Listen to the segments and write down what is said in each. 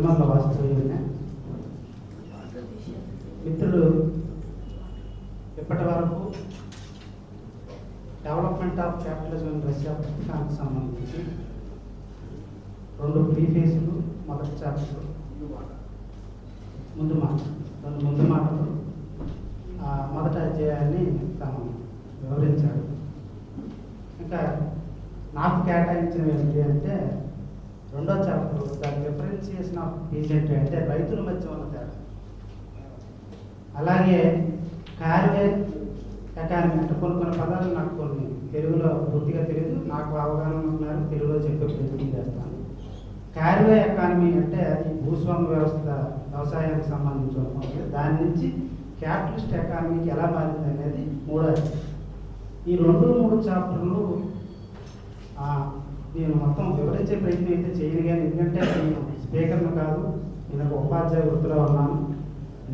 నిర్మల వాస్తవ్యం మిత్రుడు ఇప్పటి వరకు development of capitalism in Russia పుస్తకానికి సంబంధించి 2 ప్రీఫేసులు, మొదటి చాప్టర్ ముందు మాటలు మొదటి అధ్యాయాన్ని తాను వివరించాడు. ఇంకా నాకు కేటాయించినవి ఏంటి అంటే 2వ చాప్టర్ దాని డిఫరెన్షియేషన్ ఆఫ్ పీసెంట్ అంటే రైతుల మధ్య ఉన్న తేడా, అలాగే కార్వే ఎకానమీ అంటే కొన్ని పదాలు నాకు కొన్ని తెలుగులో పూర్తిగా తెలియదు, నాకు అవగాహన ఉన్నారు, తెలుగులో చెప్పే ప్రయత్నం చేస్తాను. కార్వే ఎకానమీ అంటే ఈ భూస్వామ్య వ్యవస్థ వ్యవసాయానికి సంబంధించిన దాని నుంచి క్యాపిటలిస్ట్ ఎకానమీకి ఎలా మారింది అనేది 3వ. ఈ 2-3 చాప్టర్లు నేను మొత్తం వివరించే ప్రయత్నం అయితే చేయను, కానీ ఎందుకంటే నేను స్పీకర్ను కాదు, నేను ఒక ఉపాధ్యాయ వృత్తిలో ఉన్నాను.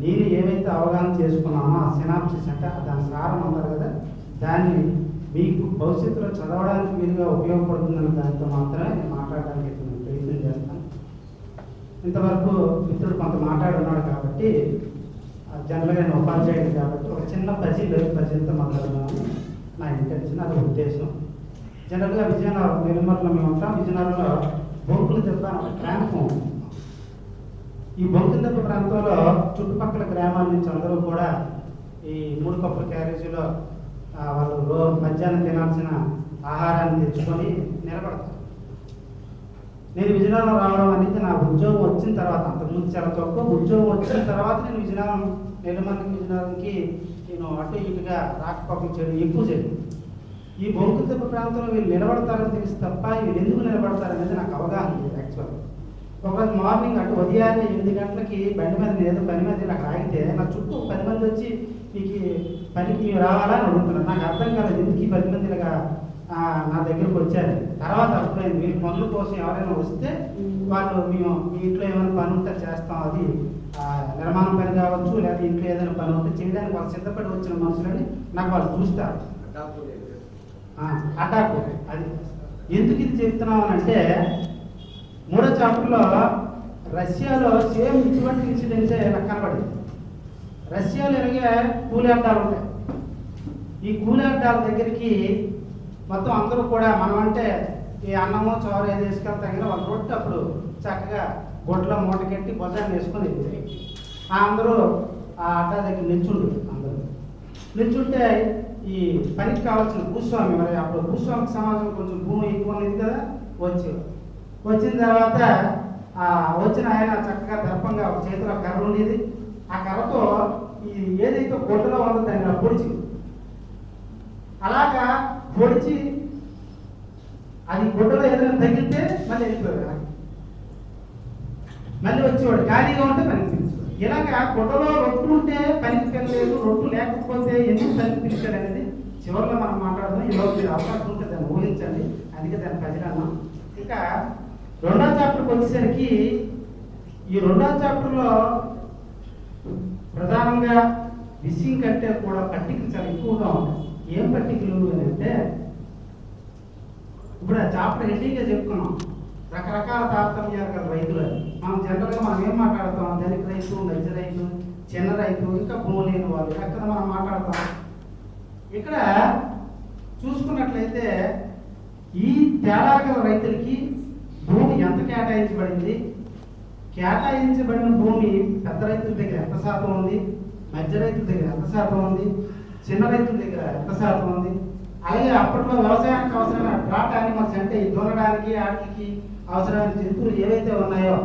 నేను ఏవైతే అవగాహన చేసుకున్నానో ఆ సినాప్సిస్ అంటే దాని సారం అన్నారు కదా, దాన్ని మీకు భవిష్యత్తులో చదవడానికి వీలుగా ఉపయోగపడుతుందని దాంతో మాత్రమే నేను మాట్లాడడానికి ప్రయత్నం చేస్తాను. ఇంతవరకు మిత్రుడు కొంత మాట్లాడున్నాడు కాబట్టి జనరల్గా నేను ఉపాధ్యాయుడు కాబట్టి ఒక చిన్న పజిల్తో మాట్లాడుతున్నాను. నా ఇంటెన్షన్, అది ఉద్దేశం. జనరల్గా విజయనగరం నిర్మల్లో మేము ఉంటాం. విజయనగరంలో బొంకుల దెబ్బ ప్రాంతం, ఈ బొంకుల దెబ్బ ప్రాంతంలో చుట్టుపక్కల గ్రామాల నుంచి అందరూ కూడా ఈ 3 కప్పుల క్యారేజీలో వాళ్ళు మధ్యాహ్నం తినాల్సిన ఆహారాన్ని తెచ్చుకొని నిలబడతారు. నేను విజయనగరం రావడం అనేది నా ఉద్యోగం వచ్చిన తర్వాత, అంతకుముందు చాలా తక్కువ, ఉద్యోగం వచ్చిన తర్వాత నేను విజయనగరంకి నేను అటు ఇటుగా రాకపోకలు చేయడం ఎక్కువ జరిగింది. ఈ బొంకు దెబ్బ ప్రాంతంలో వీళ్ళు నిలబడతారని తెలిసి తప్ప వీళ్ళు ఎందుకు నిలబడతారనేది నాకు అవగాహన లేదు. యాక్చువల్గా ఒకరోజు మార్నింగ్ అటు ఉదయాన్నే 8 గంటలకి బండి మీద ఏదో పని మీద నాకు ఆగితే నా చుట్టూ 10 మంది వచ్చి మీకు పనికి రావాలా అని అడుగుతున్నారు. నాకు అర్థం కాలేదు ఎందుకు ఈ 10 మంది ఇలాగా నా దగ్గరకు వచ్చారు. తర్వాత అర్థమైంది, వీళ్ళు పనుల కోసం ఎవరైనా వస్తే వాళ్ళు మేము మీ ఇంట్లో ఏమైనా పని ఉంటే చేస్తాం, అది నిర్మాణం పని కావచ్చు, లేదా ఇంట్లో ఏదైనా పని ఉంటే చేయడానికి వాళ్ళు సిద్ధపడి వచ్చిన మనుషులని నాకు వాళ్ళు చూస్తారు. అటాక్ అది ఎందుకు ఇది చెప్తున్నాం అంటే 3వ చాప్టర్లో రష్యాలో సేమ్ ఇటువంటి ఇన్సిడెంట్సే నాకు కనబడింది. రష్యాలో ఎలాగే కూలి అడ్డాలు ఉంటాయి. ఈ కూలి అడ్డాల దగ్గరికి మొత్తం అందరూ కూడా మనం అంటే ఈ అన్నమో చోర ఏది వేసుకెళ్తాం కదా, వాళ్ళ రొట్టె అప్పుడు చక్కగా గొడ్ల మూట కట్టి భుజాన్ని వేసుకొని అందరూ ఆ అడ్డా దగ్గర నిల్చుంటే ఈ పనికి కావాల్సిన భూస్వామి, మరి అప్పుడు భూస్వామి సమాజం కొంచెం భూమి ఎక్కువ అనేది కదా, వచ్చిన తర్వాత వచ్చిన ఆయన చక్కగా దర్పంగా ఒక చేతిలో కర్ర ఉండేది. ఆ కర్రతో ఈ ఏదైతే గొడ్డలో ఉందో దాన్ని ఇలా అలాగా పొడిచి అది గొడ్డలో ఏదైనా తగిలితే మళ్ళీ వెళ్ళిపోయాడు, మళ్ళీ వచ్చేవాడు. ఖాళీగా ఉంటే పనికి పిలిచేవాడు. ఇలాగా గొడ్డలో రొట్టు ఉంటే పనికి పిల్లలేదు, రొట్టు లేకపోతే ఎందుకు పనికి పిలిచాడు అనేది చివరిలో మనం మాట్లాడదాం. ఈరోజు మీరు అవకాశం ఉంటే దాన్ని ఊహించండి, అందుకే దాన్ని ప్రజలన్నాం. ఇంకా 2వ చాప్టర్కి వచ్చేసరికి ఈ 2వ చాప్టర్లో ప్రధానంగా విషయం కంటే కూడా పట్టికలు చాలా ఎక్కువగా ఉంటాయి. ఏం పట్టికలు అని అంటే, ఇప్పుడు ఆ చాప్టర్ హెడ్డింగ్గా చెప్పుకున్నాం, రకరకాల తారతమ్యాలు గల రైతులు. మనం జనరల్గా మనం ఏం మాట్లాడతాం, ధనిక రైతు, మధ్య రైతు, చిన్న రైతు, ఇంకా భూమి లేని వాళ్ళు, ఎక్కడ మనం మాట్లాడతాం. ఇక్కడ చూసుకున్నట్లయితే ఈ తేడా గల రైతులకి భూమి ఎంత కేటాయించబడింది, కేటాయించబడిన భూమి పెద్ద రైతుల దగ్గర ఎంత శాతం ఉంది, మధ్య రైతుల దగ్గర ఎంత శాతం ఉంది, చిన్న రైతుల దగ్గర ఎంత శాతం ఉంది, అలాగే అప్పట్లో వ్యవసాయానికి అవసరమైన డ్రాట్ యానిమల్స్ అంటే ఈ దూరడానికి ఆటికి అవసరమైన జంతువులు ఏవైతే ఉన్నాయో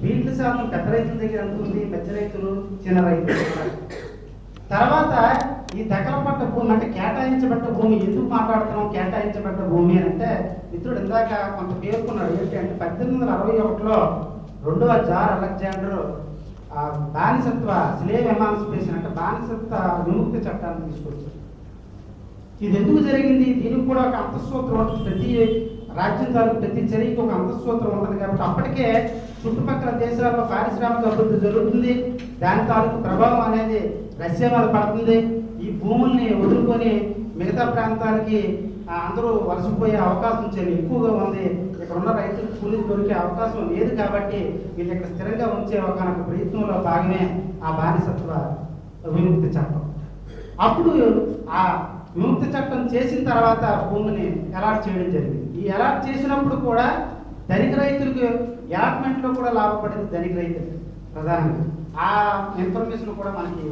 వీటి శాతం పెద్ద రైతుల దగ్గర ఎంత ఉంది, మధ్య రైతులు, చిన్న రైతులు. తర్వాత ఈ దఖలపడ్డ భూమి అంటే కేటాయించబడ్డ భూమి, ఎందుకు మాట్లాడుతున్నాం కేటాయించబడ్డ భూమి అని అంటే, మిత్రుడు ఇందాక కొంత పేర్కొన్నాడు. ఏంటి అంటే 1861లో 2వ జార్ అలెగ్జాండర్ బానిసత్వ స్లేవ్ ఎమాన్సిపేషన్ అంటే బానిసత్వ విముక్తి చట్టాన్ని తీసుకొచ్చారు. ఇది ఎందుకు జరిగింది, దీనికి కూడా ఒక అంతఃసూత్రం ఉంటుంది. ప్రతి రాజ్యం తాలూకు ప్రతి చర్యకి ఒక అంతఃసూత్రం ఉంటుంది. కాబట్టి అప్పటికే చుట్టుపక్కల దేశాల్లో పారిశ్రామిక అభివృద్ధి జరుగుతుంది, దాని తాలూకు ప్రభావం అనేది రష్యా మీద పడుతుంది. ఈ భూముల్ని వదులుకొని మిగతా ప్రాంతాలకి అందరూ వలసపోయే అవకాశం చాలా ఎక్కువగా ఉంది. ఇక్కడ ఉన్న రైతులకు కూలీలు దొరికే అవకాశం లేదు కాబట్టి వీళ్ళు ఇక్కడ స్థిరంగా ఉంచే ఒక ప్రయత్నంలో భాగమే ఆ బానిసత్వ విముక్తి చట్టం. అప్పుడు ఆ విముక్తి చట్టం చేసిన తర్వాత భూమిని అలాట్ చేయడం జరిగింది. ఈ అలాట్ చేసినప్పుడు కూడా ధనిక రైతులకు అలాట్మెంట్లో కూడా లాభపడింది ధనిక రైతులు ప్రధానంగా. ఆ ఇన్ఫర్మేషన్ కూడా మనకి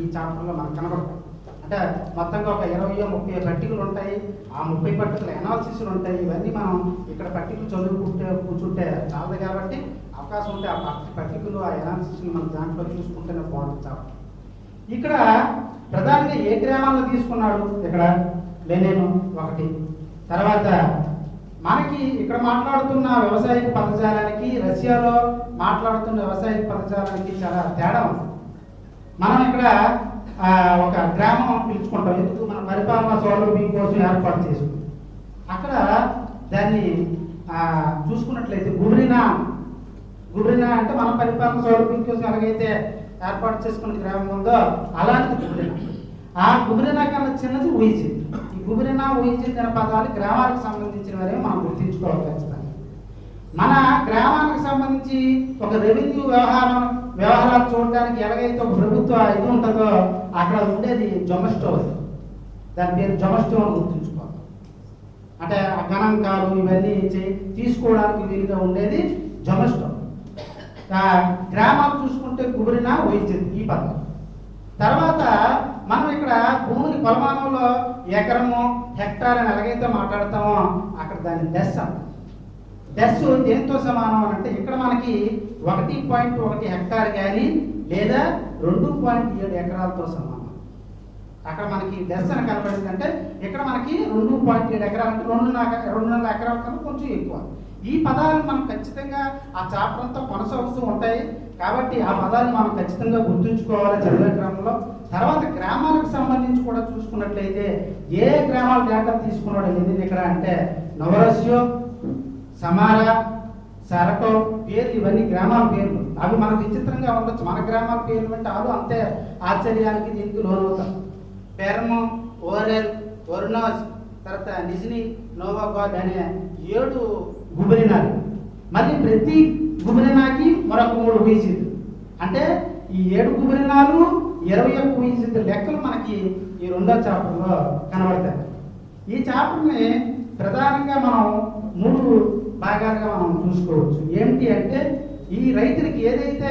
ఈ చాప్టర్లో మనకు కనబడతాయి. అంటే మొత్తంగా ఒక 20-30 పట్టికలు ఉంటాయి. ఆ 30 పట్టికలు అనాలిసిస్లు ఉంటాయి. ఇవన్నీ మనం ఇక్కడ పట్టికలు కూర్చుంటే చాలదు కాబట్టి అవకాశం ఉంటే ఆ పట్టికలు ఆ అనాలిసిస్ని మనం దాంట్లో చూసుకుంటేనే బాగుంటుంది చాప్టర్. ఇక్కడ ప్రధానంగా ఏ గ్రామాలను తీసుకున్నాడు? ఇక్కడ లెనిన్ ఒకటి. తర్వాత మనకి ఇక్కడ మాట్లాడుతున్న వ్యవసాయ పదజాలానికి రష్యాలో మాట్లాడుతున్న వ్యవసాయ పదజాలానికి చాలా తేడా ఉంది. మనం ఇక్కడ ఒక గ్రామం పిలుచుకుంటాం, ఎందుకు మన పరిపాలన సౌలభ్యం కోసం ఏర్పాటు చేసుకుంటాం. అక్కడ దాన్ని చూసుకున్నట్లయితే గుబరినా అంటే మన పరిపాలన సౌలభ్యం కోసం ఎలాగైతే ఏర్పాటు చేసుకున్న గ్రామం ఉందో అలాంటిది గుబరినా. ఆ గుబరినా కన్నా చిన్నది ఊయిజిద్. ఈ గుబరినా ఊయిజిద్ అనే పదాలు గ్రామాలకు సంబంధించినవరే మనం గుర్తించుకోవాలి ఖచ్చితంగా. మన గ్రామానికి సంబంధించి ఒక రెవెన్యూ వ్యవహారాలు చూడడానికి ఎలాగైతే ఒక ప్రభుత్వ ఇది ఉంటుందో అక్కడ ఉండేది జొమస్టో. దాని పేరు జొమస్టో అని గుర్తుంచుకోవాలి. అంటే ఆ గణాంకాలు ఇవన్నీ తీసుకోవడానికి వీలుగా ఉండేది జొమస్టో. గ్రామాలు చూసుకుంటే గుబరినా ఊయిజిద్ ఈ పదం. తర్వాత మనం ఇక్కడ భూమిని కొలమానంలో ఎకరము హెక్టార్ అని ఎలాగైతే మాట్లాడతామో అక్కడ దాన్ని డెస్ అంటాం. డెస్ దేంతో సమానం అని అంటే ఇక్కడ మనకి 1.1 హెక్టార్ కానీ లేదా 2.7 ఎకరాలతో సమానం. అక్కడ మనకి డెస్ అని కనబడింది అంటే ఇక్కడ మనకి 2.7 ఎకరాలు అంటే 2.5 ఎకరాల కన్నా కొంచెం ఎక్కువ. ఈ పదాలను మనం ఖచ్చితంగా ఆ చాప్టర్ అంతా కొనసాగుతూ ఉంటాయి కాబట్టి ఆ పదాలను మనం ఖచ్చితంగా గుర్తుంచుకోవాలి చదివే క్రమంలో. తర్వాత గ్రామాలకు సంబంధించి కూడా చూసుకున్నట్లయితే ఏ గ్రామాల డేటా తీసుకున్నాడు ఎందుకు ఇక్కడ అంటే నవరస్యో, సమారా, సరటో పేర్లు ఇవన్నీ గ్రామాల పేర్లు. అవి మనకు విచిత్రంగా ఉండొచ్చు. మన గ్రామాల పేర్లు అంటే వాళ్ళు అంతే ఆశ్చర్యానికి దీనికి లోనవుతాం. పెర్మో, ఓరెల్, ఒర్నోస్, తర్వాత నిజ్ని నోవాగాడ్ అనే 7 గుబరినాలు. మళ్ళీ ప్రతి గుబరినాకి మరొక 3 ఊయిజిద్. అంటే ఈ 7 గుబరినాలు 21 ఊయిజిద్ లెక్కలు మనకి ఈ 2వ చాప్టర్లో కనబడతాయి. ఈ చాప్టర్ని ప్రధానంగా మనం 3 భాగాలుగా మనం చూసుకోవచ్చు. ఏమిటి అంటే ఈ రైతులకి ఏదైతే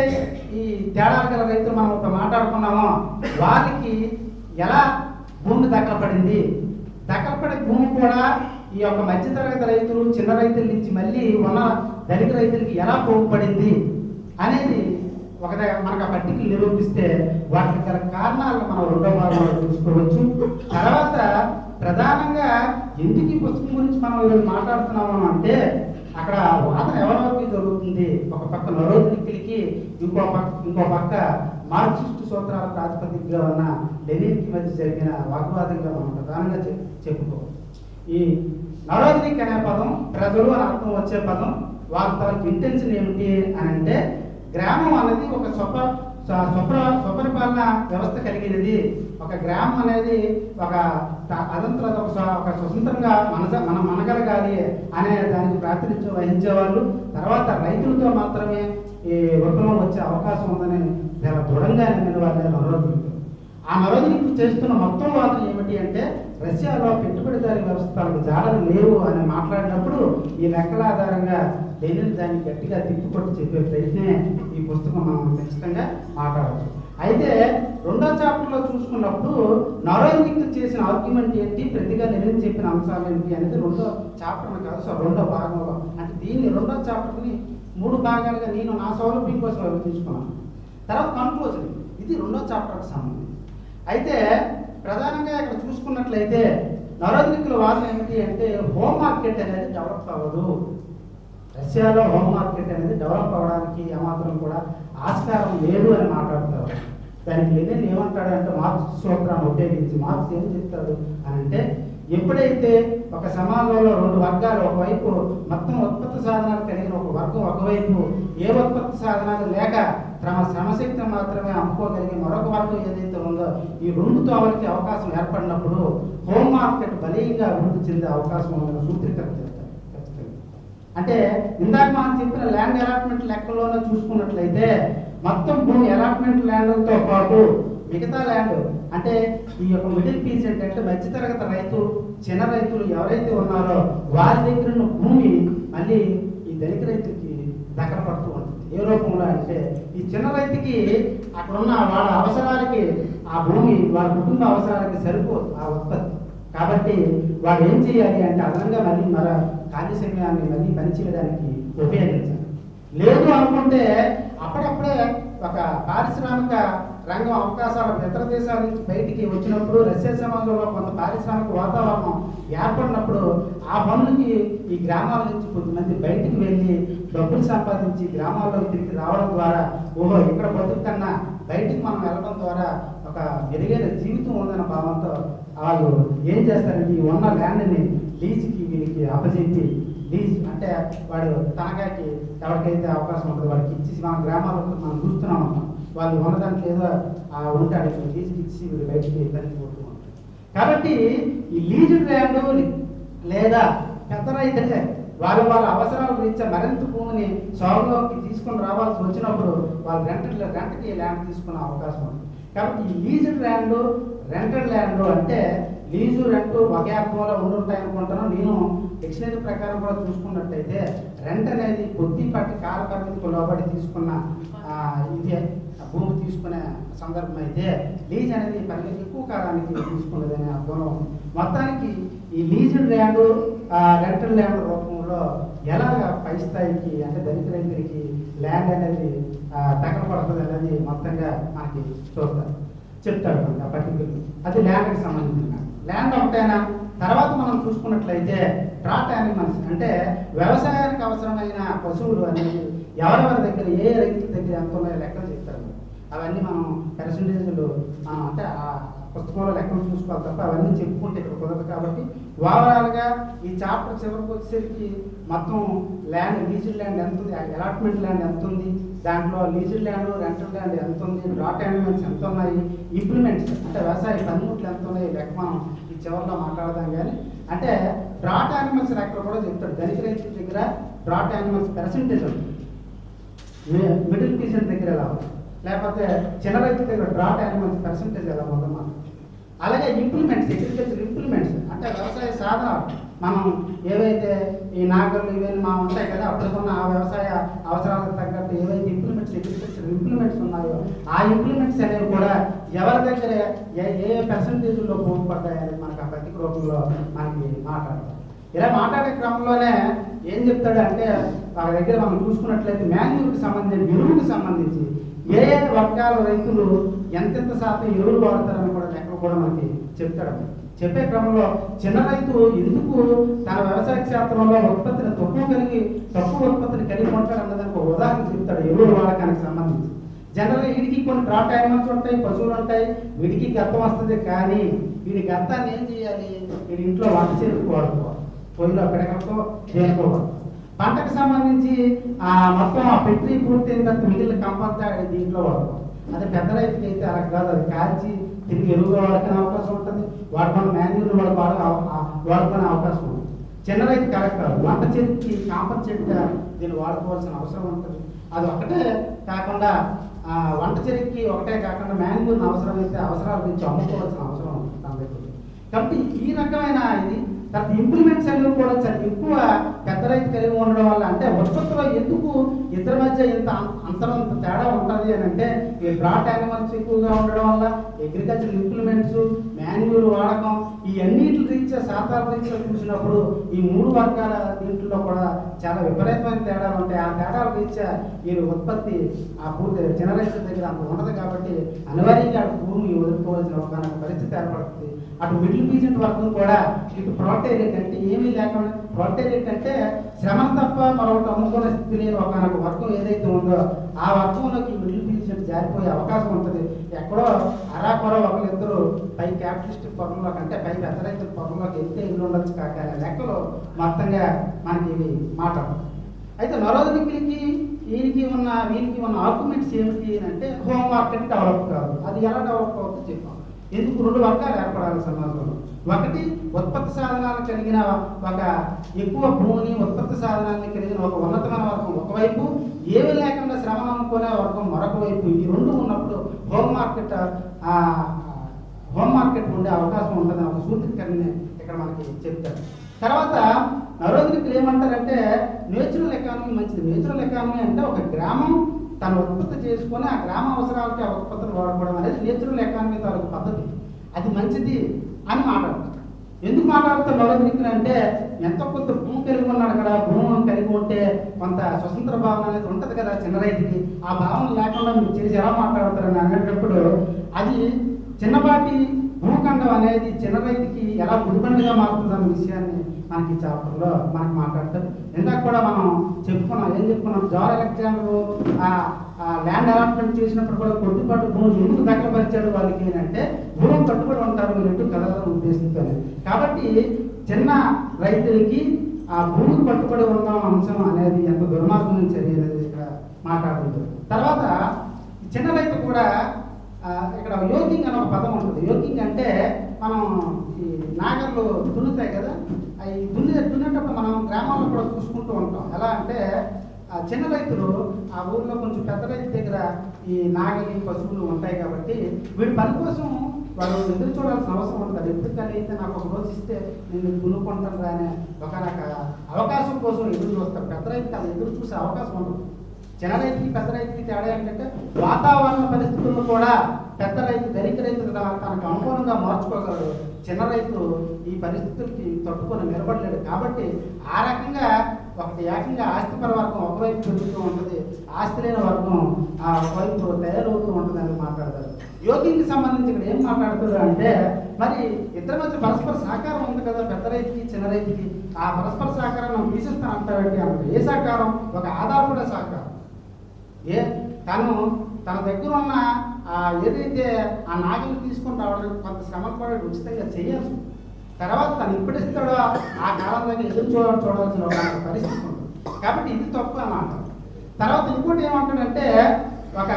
ఈ తేడాలు గల రైతులు మనం ఒక మాట్లాడుకున్నామో వారికి ఎలా భూమి దక్కలపడింది, దక్కలపడే భూమి కూడా ఈ యొక్క మధ్యతరగతి రైతులు చిన్న రైతుల నుంచి మళ్ళీ ఉన్న ధనిక రైతులకి ఎలా పోగుపడింది అనేది ఒక మనకు ఆ పట్టికలు నిరూపిస్తే వాటికి గల కారణాలను మనం 2వ భాగంలో చూసుకోవచ్చు. తర్వాత ప్రధానంగా ఎందుకు ఈ పుస్తకం గురించి మనం ఈరోజు మాట్లాడుతున్నాము అంటే అక్కడ వాదన ఎవరి వరకు జరుగుతుంది. ఒక పక్క నరోద్నిక్కులకి, ఇంకో పక్క మార్క్సిస్టు సూత్రాల ప్రాతిపదికగా ఉన్న లెనిన్కి మధ్య జరిగిన వాగ్వాదంగా మనం ప్రధానంగా చెప్పుకోవచ్చు. ఈ నరోద్నిక్ అనే పదం ప్రజలు అని అర్థం వచ్చే పదం. వాళ్ళ ఇంటెన్షన్ ఏమిటి అని అంటే గ్రామం అనేది ఒక స్వపరిపాలన వ్యవస్థ కలిగినది. ఒక గ్రామం అనేది ఒక స్వతంత్రంగా మనం మనగలగాలి అనే దానికి ప్రాతినిధ్యం వహించేవాళ్ళు. తర్వాత రైతులతో మాత్రమే ఈ విప్లవం వచ్చే అవకాశం ఉందని చాలా దృఢంగా నమ్మిన వాళ్ళే నరోద్నిక్. ఆ నరోద్నిక్ చేస్తున్న మొత్తం వాదన ఏమిటి అంటే రష్యాలో పెట్టుబడిదారీ వ్యవస్థలకు జాడలు లేవు అని మాట్లాడినప్పుడు ఈ లెక్కల ఆధారంగా లెనిన్ దాన్ని గట్టిగా తిప్పికొట్టి చెప్పే ప్రయత్నమే ఈ పుస్తకం మనం ఖచ్చితంగా మాట్లాడవచ్చు. అయితే 2వ చాప్టర్లో చూసుకున్నప్పుడు నరోద్నిక్ చేసిన ఆర్గ్యుమెంట్ ఏంటి, ప్రతిగా లెనిన్ చెప్పిన అంశాలు ఏంటి అనేది 2వ చాప్టర్ కాదు, సో 2వ భాగంలో. అంటే దీన్ని 2వ చాప్టర్ని 3 భాగాలుగా నేను నా సౌలభ్యం కోసం విభజించుకున్నాను. తర్వాత కన్క్లూజన్, ఇది 2వ చాప్టర్కి సంబంధించి. అయితే ప్రధానంగా ఇక్కడ చూసుకున్నట్లయితే నరోద్నిక్ల వాదన ఏమిటి అంటే హోమ్ మార్కెట్ అనేది డెవలప్ అవ్వదు. రష్యాలో హోమ్ మార్కెట్ అనేది డెవలప్ అవ్వడానికి ఏమాత్రం కూడా ఆస్కారం లేదు అని మాట్లాడతారు. దానికి లెనిన్ ఏమంటాడు అంటే మార్క్స్ సూత్రాన్ని ఉపయోగించి మార్క్స్ ఏం చెప్తాడు అని అంటే ఎప్పుడైతే ఒక సమాజంలో 2 వర్గాలు, ఒకవైపు మొత్తం ఉత్పత్తి సాధనాలు కలిగిన ఒక వర్గం, ఒకవైపు ఏ ఉత్పత్తి సాధనాలు లేక తమ శ్రమశక్తిని మాత్రమే అమ్ముకోగలిగే మరొక వర్గం ఏదైతే ఉందో ఈ 2 తోవలకి అవకాశం ఏర్పడినప్పుడు హోమ్ మార్కెట్ బలీయంగా అభివృద్ధి చెందే అవకాశం ఉందని సూత్రీకరణ చేస్తారు ఖచ్చితంగా. అంటే ఇందాక మనం చెప్పిన ల్యాండ్ అలాట్మెంట్ లెక్కలోనే చూసుకున్నట్లయితే మొత్తం భూమి అలాట్మెంట్ ల్యాండ్తో పాటు మిగతా ల్యాండ్ అంటే ఈ యొక్క మిడిల్ పీసెంట్ అంటే మధ్యతరగతి రైతు చిన్న రైతులు ఎవరైతే ఉన్నారో వారి దగ్గర ఉన్న భూమి మళ్ళీ ఈ ధనిక రైతుకి దగ్గర పడుతూ ఉంటుంది. ఏ రూపంలో అంటే ఈ చిన్న రైతుకి అక్కడ ఉన్న వాళ్ళ అవసరాలకి ఆ భూమి వాళ్ళ కుటుంబ అవసరాలకి సరిపోదు ఆ ఉత్పత్తి. కాబట్టి వాడు ఏం చేయాలి అంటే అదనంగా మళ్ళీ ఖాళీ సమయాన్ని మళ్ళీ పనిచేయడానికి ఉపయోగించాలి. లేదు అనుకుంటే అప్పుడప్పుడే ఒక పారిశ్రామిక రంగం అవకాశాలు ఇతర దేశాల నుంచి బయటికి వచ్చినప్పుడు రష్యా సమాజంలో కొంత పారిశ్రామిక వాతావరణం ఏర్పడినప్పుడు ఆ పనులకి ఈ గ్రామాల నుంచి కొద్దిమంది బయటికి వెళ్ళి డబ్బులు సంపాదించి గ్రామాల్లోకి తిరిగి రావడం ద్వారా ఓహో ఇక్కడ బతుకు కన్నా బయటికి మనం వెళ్ళడం ద్వారా ఒక మెరుగైన జీవితం ఉందన్న భావంతో వాళ్ళు ఏం చేస్తారంటే ఈ ఉన్న ల్యాండ్ని లీజ్కి వీళ్ళకి అప్పచెప్పి లీజ్ అంటే వాడు తనఖాకి ఎవరికైతే అవకాశం ఉంటుంది వాడికి ఇచ్చేసి మన గ్రామాల్లో మనం చూస్తున్నాం ఉంటాం వాళ్ళు ఉన్నదానికి ఏదో ఉంటాడు లీజుకి ఇచ్చి వీడు బయటికి తగ్గిపోతూ ఉంటాడు. కాబట్టి ఈ లీజు ల్యాండ్ లేదా పెద్ద రైతులే వాళ్ళ అవసరాల రీత్యా మరింత భూమిని సాగులోకి తీసుకొని రావాల్సి వచ్చినప్పుడు వాళ్ళు రెంట్కి ల్యాండ్ తీసుకునే అవకాశం ఉంది. కాబట్టి ఈ లీజు ల్యాండ్ రెంటెడ్ ల్యాండ్ అంటే లీజు రెంట్ ఒకే అర్థంలో ఉండుంటాయి అనుకుంటాను. నేను డిక్షనరీ ప్రకారం కూడా చూసుకున్నట్టయితే రెంట్ అనేది కొద్దిపాటి కాల పరిమితికి లోబడి తీసుకున్న ఇది భూమి తీసుకునే సందర్భం అయితే లీజ్ అనేది పరిమితి ఎక్కువ కాలానికి తీసుకున్నదనే అర్థంలో మొత్తానికి ఈ లీజు ల్యాండ్ రెంటల్ ల్యాండ్ రూపంలో ఎలాగ పై స్థాయికి అంటే ధనిక రైతులకి ల్యాండ్ అనేది తగలపడుతుంది అనేది మొత్తంగా మనకి చెప్తాడు మనకి ఆ పర్టికులర్ అది ల్యాండ్కి సంబంధించిన ల్యాండ్ ఒకటైనా. తర్వాత మనం చూసుకున్నట్లయితే డ్రాట్ యానిమల్స్ అంటే వ్యవసాయానికి అవసరమైన పశువులు అనేది ఎవరెవరి దగ్గర ఏ రైతుల దగ్గర ఎంత ఉన్నాయో లెక్కలు చెప్తారు. అవన్నీ మనం పర్సంటేజ్లు మనం అంటే ఆ పుస్తకంలో లెక్కలు చూసుకోవాలి తప్ప అవన్నీ చెప్పుకుంటే ఇక్కడ కుదరదు. కాబట్టి ఓవరాల్గా ఈ చాప్టర్ చివరికి వచ్చేసరికి మొత్తం ల్యాండ్ లీజుడ్ ల్యాండ్ ఎంత ఉంది, అలాట్మెంట్ ల్యాండ్ ఎంత ఉంది, దాంట్లో లీజుడ్ ల్యాండ్ రెంటల్ ల్యాండ్ ఎంత ఉంది, డ్రాట్ యానిమల్స్ ఎంత ఉన్నాయి, ఇంప్లిమెంట్స్ అంటే వ్యవసాయ పనిముట్లు ఎంత ఉన్నాయి లెక్క మనం ఈ చివరిలో మాట్లాడదాం. కానీ అంటే డ్రాట్ యానిమల్స్ లెక్కలు కూడా చెప్తాడు. ధనిక రైతుల దగ్గర డ్రాట్ యానిమల్స్ పర్సంటేజ్ ఉంటుంది, మిడిల్ పీసెంట్ దగ్గర ఎలా ఉంది, లేకపోతే చిన్న రైతుల దగ్గర డ్రాట్ యానిమల్స్ పర్సంటేజ్ ఎలా ఉందన్నమాట. అలాగే ఇంప్లిమెంట్స్ అగ్రికల్చర్ ఇంప్లిమెంట్స్ అంటే వ్యవసాయ సాధనాలు మనం ఏవైతే ఈ నాగళ్ళు ఇవన్నీ మా ఉంటాయి కదా అప్పుడుకున్న ఆ వ్యవసాయ అవసరాలకు తగ్గట్టు ఏవైతే ఇంప్లిమెంట్స్ అగ్రికల్చర్ ఇంప్లిమెంట్స్ ఉన్నాయో ఆ ఇంప్లిమెంట్స్ అనేవి కూడా ఎవరి దగ్గర ఏ పర్సంటేజ్లో పోగుపడ్డాయని మనకు ఆ పత్రిక రూపంలో మనకి మాట్లాడతాం. ఇలా మాట్లాడే క్రమంలోనే ఏం చెప్తాడు అంటే వాళ్ళ దగ్గర మనం చూసుకున్నట్లయితే మాన్యూర్కి సంబంధించి ఎరువుకి సంబంధించి ఏ వర్గాల రైతులు ఎంతెంత శాతం ఎరువులు వాడతారని కూడా లెక్కలు కూడా మనకి చెప్తాడు. చెప్పే క్రమంలో చిన్న రైతు ఎందుకు తన వ్యవసాయ క్షేత్రంలో ఉత్పత్తిని తక్కువ ఉత్పత్తిని కలిగి ఉంటాడు అన్నదానికి ఒక ఉదాహరణ చెప్తాడు ఎరువుల వాడకానికి సంబంధించి. జనరల్గా వీడికి కొన్ని డ్రాట్ యానిమల్స్ ఉంటాయి, పశువులు ఉంటాయి, వీడికి గర్తం వస్తుంది. కానీ వీడి గర్తాన్ని ఏం చేయాలి, వీడి ఇంట్లో వంట చేరుకు వాడుకోవాలి, పొయ్యిలో పెడగలతో చేరుకోవాలి. పంటకు సంబంధించి మొత్తం ఆ పెట్రీ పూర్తయిన తర్వాత మిగిలిన కంపంతా దీంట్లో వాడుకోవాలి. అదే పెద్ద రైతుకి అయితే అలా కాదు, అది కాల్చి తిరిగి ఎరువుగా వాడుకునే అవకాశం ఉంటుంది, వాడుకున్న మాన్యూర్ వాడుకునే అవకాశం ఉంటుంది. చిన్న రైతు కరెక్ట్ కాదు, వంట చెట్టుకి కాంపన్సేట్గా దీన్ని వాడుకోవాల్సిన అవసరం ఉంటుంది. అది ఒకటే కాకుండా వంట చెరుక్కి ఒకటే కాకుండా మాన్యూర్ని అవసరమైతే అవసరాల నుంచి అమ్ముకోవాల్సిన అవసరం ఉంటుంది తన దగ్గర. కాబట్టి ఈ రకమైన ఇది తర్వాత ఇంప్లిమెంట్స్ అనేవి కూడా చాలా ఎక్కువ పెద్ద రైతు కలిగి ఉండడం వల్ల అంటే ఉత్పత్తిలో ఎందుకు ఇద్దరి మధ్య ఇంత అంతరం తేడా ఉంటుంది అని అంటే ఈ డ్రాట్ యానిమల్స్ ఎక్కువగా ఉండడం వల్ల అగ్రికల్చర్ ఇంప్లిమెంట్స్ మాన్యూర్ వాడకం ఈ అన్నిటి రీత్యా శాతాల రీత్యా చూసినప్పుడు ఈ మూడు వర్గాల దీంట్లో కూడా చాలా విపరీతమైన తేడాలు ఉంటాయి. ఆ తేడాల రీత్యా ఈ ఉత్పత్తి ఆ పూర్తి చిన్న రైతుల దగ్గర అంత ఉండదు. కాబట్టి అనివార్యంగా అటు భూమి వదులుకోవాల్సిన ఒక పరిస్థితి ఏర్పడుతుంది. అటు మిడిల్ పీసెంట్ వర్గం కూడా ఇటు ప్రొటేరియట్ అంటే ఏమీ లేకుండా ప్రొటేరియట్ అంటే శ్రమ తప్ప మరొకటి అమ్ముకునే స్థితి లేని ఒక వర్గం ఏదైతే ఉందో ఆ వర్గంలోకి మిడిల్ పీసెంట్ జారిపోయే అవకాశం ఉంటుంది. ఎక్కడో అరాకొర ఒకరిద్దరు పై క్యాపిటలిస్ట్ పొరంలోకి అంటే పై పెద్ద రైతుల పొరంలోకి వెళ్తే ఇల్లు ఉండొచ్చు కాక లెక్కలు మొత్తంగా మనకి ఇవి మాట్లాడతాం. అయితే నరోధనికులకి వీరికి ఉన్న ఆర్గ్యుమెంట్స్ ఏమిటి అంటే హోమ్ మార్కెట్ డెవలప్ కాదు. అది ఎలా డెవలప్ అవుతుందో చెప్పాం. ఎందుకు రెండు వర్గాలు ఏర్పడాలి సమాజంలో. ఒకటి ఉత్పత్తి సాధనాలు కలిగిన ఒక ఎక్కువ భూమిని ఉత్పత్తి సాధనాన్ని కలిగిన ఒక ఉన్నతమైన వర్గం ఒకవైపు, ఏమీ లేకుండా శ్రమను అనుకునే వర్గం మరొక వైపు. ఈ రెండు ఉన్నప్పుడు హోమ్ మార్కెట్ ఉండే అవకాశం ఉంటుందని ఒక సూత్రీకరణ ఇక్కడ మనకి చెప్తారు. తర్వాత నరోగ్నికులు ఏమంటారంటే నేచురల్ ఎకానమీ మంచిది. నేచురల్ ఎకానమీ అంటే ఒక గ్రామం తను ఉత్పత్తి చేసుకొని ఆ గ్రామ అవసరాలకి ఆ ఉత్పత్తులు వాడుకోవడం అనేది నేచురల్ ఎకానమీ తాలూకు పద్ధతి, అది మంచిది అని మాట్లాడతారు. ఎందుకు మాట్లాడుతారు నరోగ్నికులు అంటే ఎంతో కొంత భూమి కలిగి ఉన్నాడు కదా, భూమి కలిగి ఉంటే కొంత స్వతంత్ర భావన అనేది ఉంటుంది కదా చిన్న రైతుకి. ఆ భావన లేకుండా మీరు చేసి ఎలా మాట్లాడతారని అనేటప్పుడు అది చిన్నపాటి భూఖండం అనేది చిన్న రైతుకి ఎలా గుడిబండిగా మారుతుందన్న విషయాన్ని మనకి చాప్టర్లో మనకి మాట్లాడతారు. ఇందాక కూడా మనం చెప్పుకున్నాం, ఏం చెప్పుకున్నాం, జార్ అలెగ్జాండర్ ల్యాండ్ అలాట్మెంట్ చేసినప్పుడు కూడా కొద్దిపాటు భూమి ఎందుకు దక్కపరిచాడు వాళ్ళకి అంటే భూమి కట్టుబడి ఉంటారు మీరు ఎటు కదలని ఉద్దేశంతో. కాబట్టి చిన్న రైతులకి ఆ భూమికి పట్టుబడి ఉన్న అంశం అనేది ఎంత దుర్మార్గమైన చర్య అనేది ఇక్కడ మాట్లాడుతుంది. తర్వాత చిన్న రైతు కూడా ఇక్కడ యోకింగ్ అనే ఒక పదం ఉంటుంది. యోకింగ్ అంటే మనం ఈ నాగర్లు దున్నుతాయి కదా, అవి దున్నేటప్పుడు మనం గ్రామాల్లో కూడా చూసుకుంటూ ఉంటాం. ఎలా అంటే చిన్న రైతులు ఆ ఊర్లో కొంచెం పెద్ద రైతు దగ్గర ఈ నాగలి పశువులు ఉంటాయి కాబట్టి వీడి పని కోసం వాళ్ళు ఎదురు చూడాల్సిన అవసరం ఉంటుంది. ఎప్పటికీ అయితే నాకు ఒక రోజు ఇస్తే నేను దున్నుకుంటాను అనే ఒక అవకాశం కోసం ఎదురు చూస్తారు. పెద్ద రైతుకి అది ఎదురు చూసే అవకాశం ఉండదు. చిన్న రైతుకి పెద్ద రైతుకి తేడా ఏంటంటే వాతావరణ పరిస్థితులను కూడా పెద్ద రైతు ధనిక రైతు తనకు అనుకూలంగా మార్చుకోగలడు. చిన్న రైతు ఈ పరిస్థితులకి తట్టుకొని నిలబడలేడు. కాబట్టి ఆ రకంగా ఒకటి ఏకంగా ఆస్తిపర వర్గం ఒకవైపు పెరుగుతూ ఉంటుంది, ఆస్తి లేని వర్గం ఒకవైపు తయారవుతూ ఉంటుంది అని మాట్లాడతారు. యోగికి సంబంధించి ఇక్కడ ఏం మాట్లాడుతారు అంటే మరి ఇద్దరి మధ్య పరస్పర సహకారం ఉంది కదా, పెద్ద రైతుకి చిన్న రైతుకి. ఆ పరస్పర సహకారం మనం తీసేస్తాను అంటారంటే అంటే ఏ సహకారం? ఒక ఆధారపడే సహకారం. తన దగ్గర ఉన్న ఏదైతే ఆ నాగలు తీసుకొని రావడానికి కొంత శ్రమలు కూడా ఉచితంగా చేయాల్సి, తర్వాత తను ఇప్పుడిస్తాడో ఆ కాలం దగ్గర ఎదురు చూడాల్సిన ఒక పరిస్థితి ఉంటుంది. కాబట్టి ఇది తప్పు అన్నమాట. తర్వాత ఇంకోటి ఏమంటాడంటే ఒక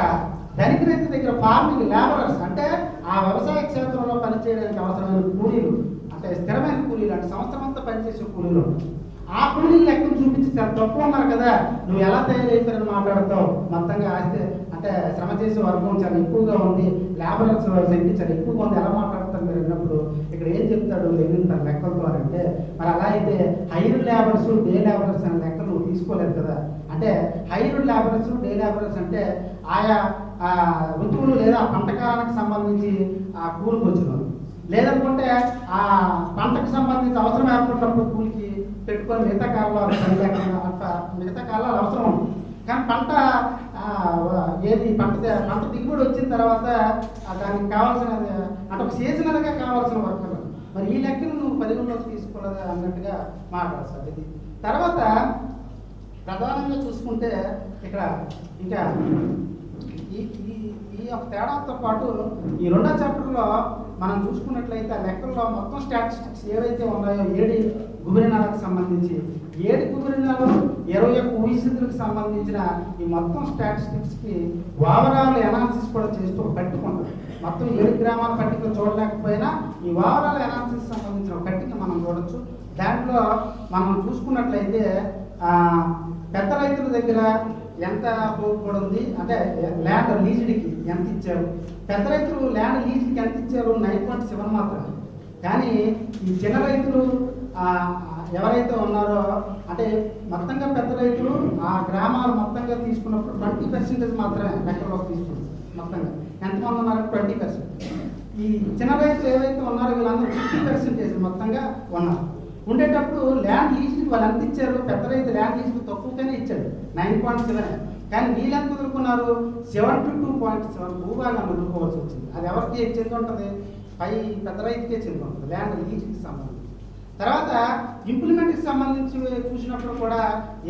ధనిక రైతు దగ్గర ఫార్మింగ్ లేబరర్స్ అంటే ఆ వ్యవసాయ క్షేత్రంలో పనిచేయడానికి అవసరమైన కూలీలు, అంటే స్థిరమైన కూలీలు, అంటే సంవత్సరం అంతా పనిచేసే కూలీలు, ఆ కూలీలు లెక్కను చూపించి చాలా తక్కువ ఉన్నారు కదా, నువ్వు ఎలా తయారైతారని మాట్లాడతావు. మొత్తంగా ఆస్తి అంటే శ్రమ చేసే వర్గం చాలా ఎక్కువగా ఉంది, లేబరర్స్ సంఖ్య చాలా ఎక్కువగా ఉంది, ఎలా మాట్లాడతారు మీరు అన్నప్పుడు ఇక్కడ ఏం చెప్తాడు లెనిన్ తన లెక్కలతో అంటే మరి అలా అయితే హైర్ లేబర్స్ డే లేబరర్స్ అనే లెక్కలు నువ్వు తీసుకోలేదు కదా. అంటే హైర్ లేబరర్స్ డే లేబరర్స్ అంటే ఆయా ఋతువులు లేదా పంట కాలానికి సంబంధించి ఆ కూలికి వచ్చినారు, లేదనుకుంటే ఆ పంటకు సంబంధించి అవసరం ఏర్పడినప్పుడు కూలికి పెట్టుకొని మిగతా కాలాలు పని లేకుండా అంత మిగతా కాలాలు అవసరం ఉంది. కానీ పంట దిగుబడి వచ్చిన తర్వాత దానికి కావాల్సిన అంటే ఒక సీజనల్గా కావాల్సిన వర్క్ మరి ఈ లెక్కను నువ్వు పరిగణలోకి తీసుకోలేదు అన్నట్టుగా మాట్లాడతారు. ఇది తర్వాత ప్రధానంగా చూసుకుంటే ఇక్కడ ఇంకా ఈ యొక్క తేడాతో పాటు ఈ రెండో చాప్టర్లో మనం చూసుకున్నట్లయితే ఆ లెక్కల్లో మొత్తం స్టాటిస్టిక్స్ ఏవైతే ఉన్నాయో 7 గుబిరినాలకు సంబంధించి 7 గుబిరినాలు 21 ఊహిస్తులకు సంబంధించిన ఈ మొత్తం స్టాటిస్టిక్స్కి ఓవరాల్ అనాలిసిస్ కూడా చేస్తూ పట్టుకుంటాం. మొత్తం 7 గ్రామాల పట్టిక చూడలేకపోయినా ఈ ఓవరాల్ అనాలిసిస్ సంబంధించిన పట్టిక మనం చూడొచ్చు. దాంట్లో మనం చూసుకున్నట్లయితే పెద్ద రైతుల దగ్గర ఎంత కూడా ఉంది అంటే ల్యాండ్ లీజుడికి ఎంత ఇచ్చారు, పెద్ద రైతులు ల్యాండ్ లీజుడికి ఎంత ఇచ్చారు 9.7 మాత్రమే. కానీ ఈ చిన్న రైతులు ఎవరైతే ఉన్నారో అంటే మొత్తంగా పెద్ద రైతులు ఆ గ్రామాలు మొత్తంగా తీసుకున్నప్పుడు 20% మాత్రమే లెక్కలోకి తీసుకుంటారు. మొత్తంగా ఎంతమంది ఉన్నారు 20%. ఈ చిన్న రైతులు ఏవైతే ఉన్నారో వీళ్ళందరూ 50% మొత్తంగా ఉన్నారు. ఉండేటప్పుడు ల్యాండ్ లీజుకి వాళ్ళు ఎంత ఇచ్చారు, పెద్ద రైతు ల్యాండ్ లీజుకి తక్కువగానే ఇచ్చాడు 9.7. కానీ వీళ్ళు ఎంత వదులుకున్నారు 72.7 భూభాగాన్ని వదులుకోవాల్సి వచ్చింది. అది ఎవరికి చెంది ఉంటుంది, పెద్ద రైతుకే చెంది ఉంటుంది ల్యాండ్ లీజుకి సంబంధించి. తర్వాత ఇంప్లిమెంట్కి సంబంధించి చూసినప్పుడు కూడా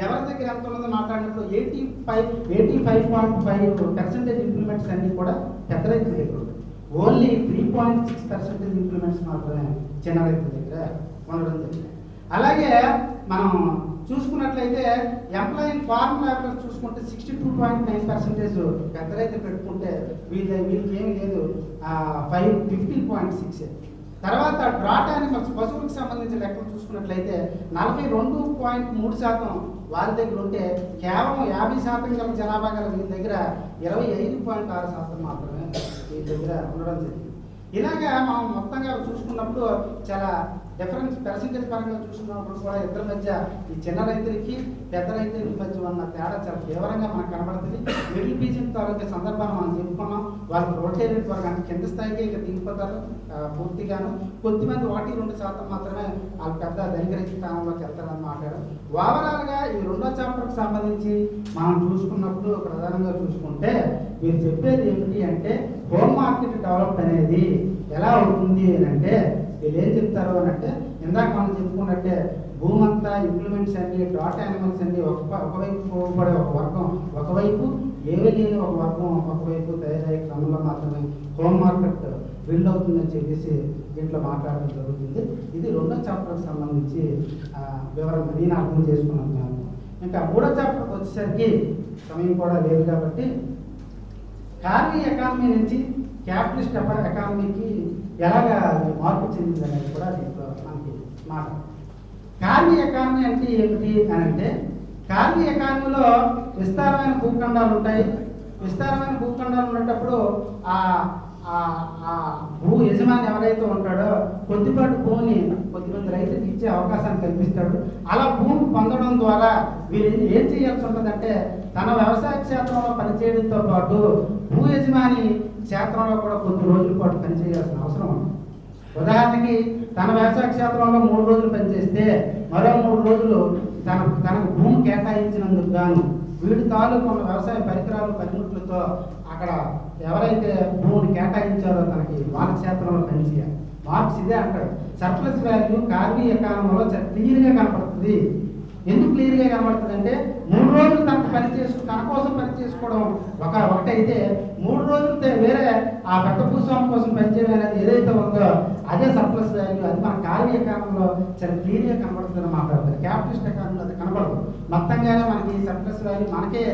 ఎవరి దగ్గర ఎంత ఉన్నదో మాట్లాడినప్పుడు 85.5% ఇంప్లిమెంట్స్ అన్నీ కూడా పెద్ద రైతుల దగ్గర ఉంటాయి. ఓన్లీ 3.6% ఇంప్లిమెంట్స్ మాత్రమే చిన్న రైతుల దగ్గర ఉండడం జరిగింది. అలాగే మనం చూసుకున్నట్లయితే ఎంప్లాయింగ్ ఫార్మ్ లేబర్స్ చూసుకుంటే 62.9% పెద్ద రైతు పెట్టుకుంటే వీళ్ళకి ఏమి లేదు 15.6. తర్వాత డ్రాట్ యానిమల్స్ పశువులకు సంబంధించిన లెక్కలు చూసుకున్నట్లయితే 42.3% వారి దగ్గర ఉంటే కేవలం 50% గల జనాభా గల వీరి దగ్గర 25.6% మాత్రమే వీరి దగ్గర ఉండడం జరిగింది. ఇలాగా మనం మొత్తంగా చూసుకున్నప్పుడు చాలా డిఫరెన్స్ పర్సెంటేజ్ పరంగా చూసుకున్నప్పుడు కూడా ఇద్దరి మధ్య ఈ చిన్న రైతులకి పెద్ద రైతులకి మధ్య ఉన్న తేడా చాలా తీవ్రంగా మనకు కనబడుతుంది. మిడిల్ పీజన్ తాలూకా సందర్భాన్ని మనం చెప్పుకున్నాం. వాళ్ళు రొటేటెడ్ వర్క్ అంటే కింద స్థాయికి ఇక దిగిపోతారు పూర్తిగాను. కొద్దిమంది 1-2% మాత్రమే వాళ్ళు పెద్ద ధనిక స్థానంలోకి వెళ్తారని మాట్లాడారు. ఓవరాల్గా ఈ రెండో చాప్టర్కి సంబంధించి మనం చూసుకున్నప్పుడు ప్రధానంగా చూసుకుంటే మీరు చెప్పేది ఏమిటి అంటే హోమ్ మార్కెట్ డెవలప్ అనేది ఎలా అవుతుంది అని అంటే వీళ్ళు ఏం చెప్తారు అని అంటే ఇందాక మనం చెప్పుకున్నట్టే భూమంతా ఇంప్లిమెంట్స్ అన్ని డాట్ యానిమల్స్ అన్ని ఒకవైపు పోబడే ఒక వర్గం ఒకవైపు ఏమీ లేని ఒక వర్గం ఒకవైపు తయారయ్యే క్రమంలో మాత్రమే హోమ్ మార్కెట్ బిల్డ్ అవుతుందని చెప్పేసి దీంట్లో మాట్లాడడం జరుగుతుంది. ఇది రెండో చాప్టర్కి సంబంధించి వివరణ నేను అర్థం చేసుకున్నాను. ఇంకా మూడో చాప్టర్కి వచ్చేసరికి సమయం కూడా లేదు కాబట్టి కార్మీ ఎకానమీ నుంచి క్యాపిటలిస్ట్ ఎకానమీకి ఎలాగా మార్పు చెందింది అనేది కూడా దీంట్లో మనకి మాట. కార్మీ ఎకానమీ అంటే ఏమిటి అని అంటే కార్మీ ఎకానమీలో విస్తారమైన భూఖండాలు ఉంటాయి. విస్తారమైన భూఖండాలు ఉన్నప్పుడు ఆ భూ యజమాని ఎవరైతే ఉంటాడో కొద్దిపాటి భూమిని కొద్దిమంది రైతులకు ఇచ్చే అవకాశాన్ని కల్పిస్తాడు. అలా భూమి పొందడం ద్వారా వీరు ఏం చేయాల్సి ఉంటుందంటే తన వ్యవసాయ క్షేత్రంలో పనిచేయడంతో పాటు భూ యజమాని క్షేత్రంలో కూడా కొద్ది రోజుల పాటు పనిచేయాల్సిన అవసరం ఉంది. ఉదాహరణకి తన వ్యవసాయ క్షేత్రంలో 3 రోజులు పనిచేస్తే మరో 3 రోజులు తనకు భూమి కేటాయించినందుకు గాను వీడి తాలూకు ఉన్న వ్యవసాయ పరికరాలు పనిముట్లతో అక్కడ ఎవరైతే భూమిని కేటాయించారో తనకి వాళ్ళ క్షేత్రంలో పనిచేయాలి. మార్క్స్ ఇదే అంటాడు. సర్ప్లస్ వాల్యూ కార్మీ ఎకానమీలో క్లియర్గా కనపడుతుంది. ఎందుకు క్లియర్గా కనబడుతుంది అంటే 3 రోజులు తన కోసం పని చేసుకోవడం ఒకటైతే 3 రోజులు వేరే ఆ పెద్ద భూస్వామి కోసం పనిచేయడం అనేది ఏదైతే ఉందో అదే సర్ప్లస్ వాల్యూ. అది మన కార్మీ ఎకానమీలో చాలా క్లియర్గా కనబడుతుందని మాట్లాడతారు. క్యాపిటలిస్ట్ ఎకానమీలో అది కనబడదు. మొత్తంగానే మనకి సర్ప్లస్ వాల్యూ మనకే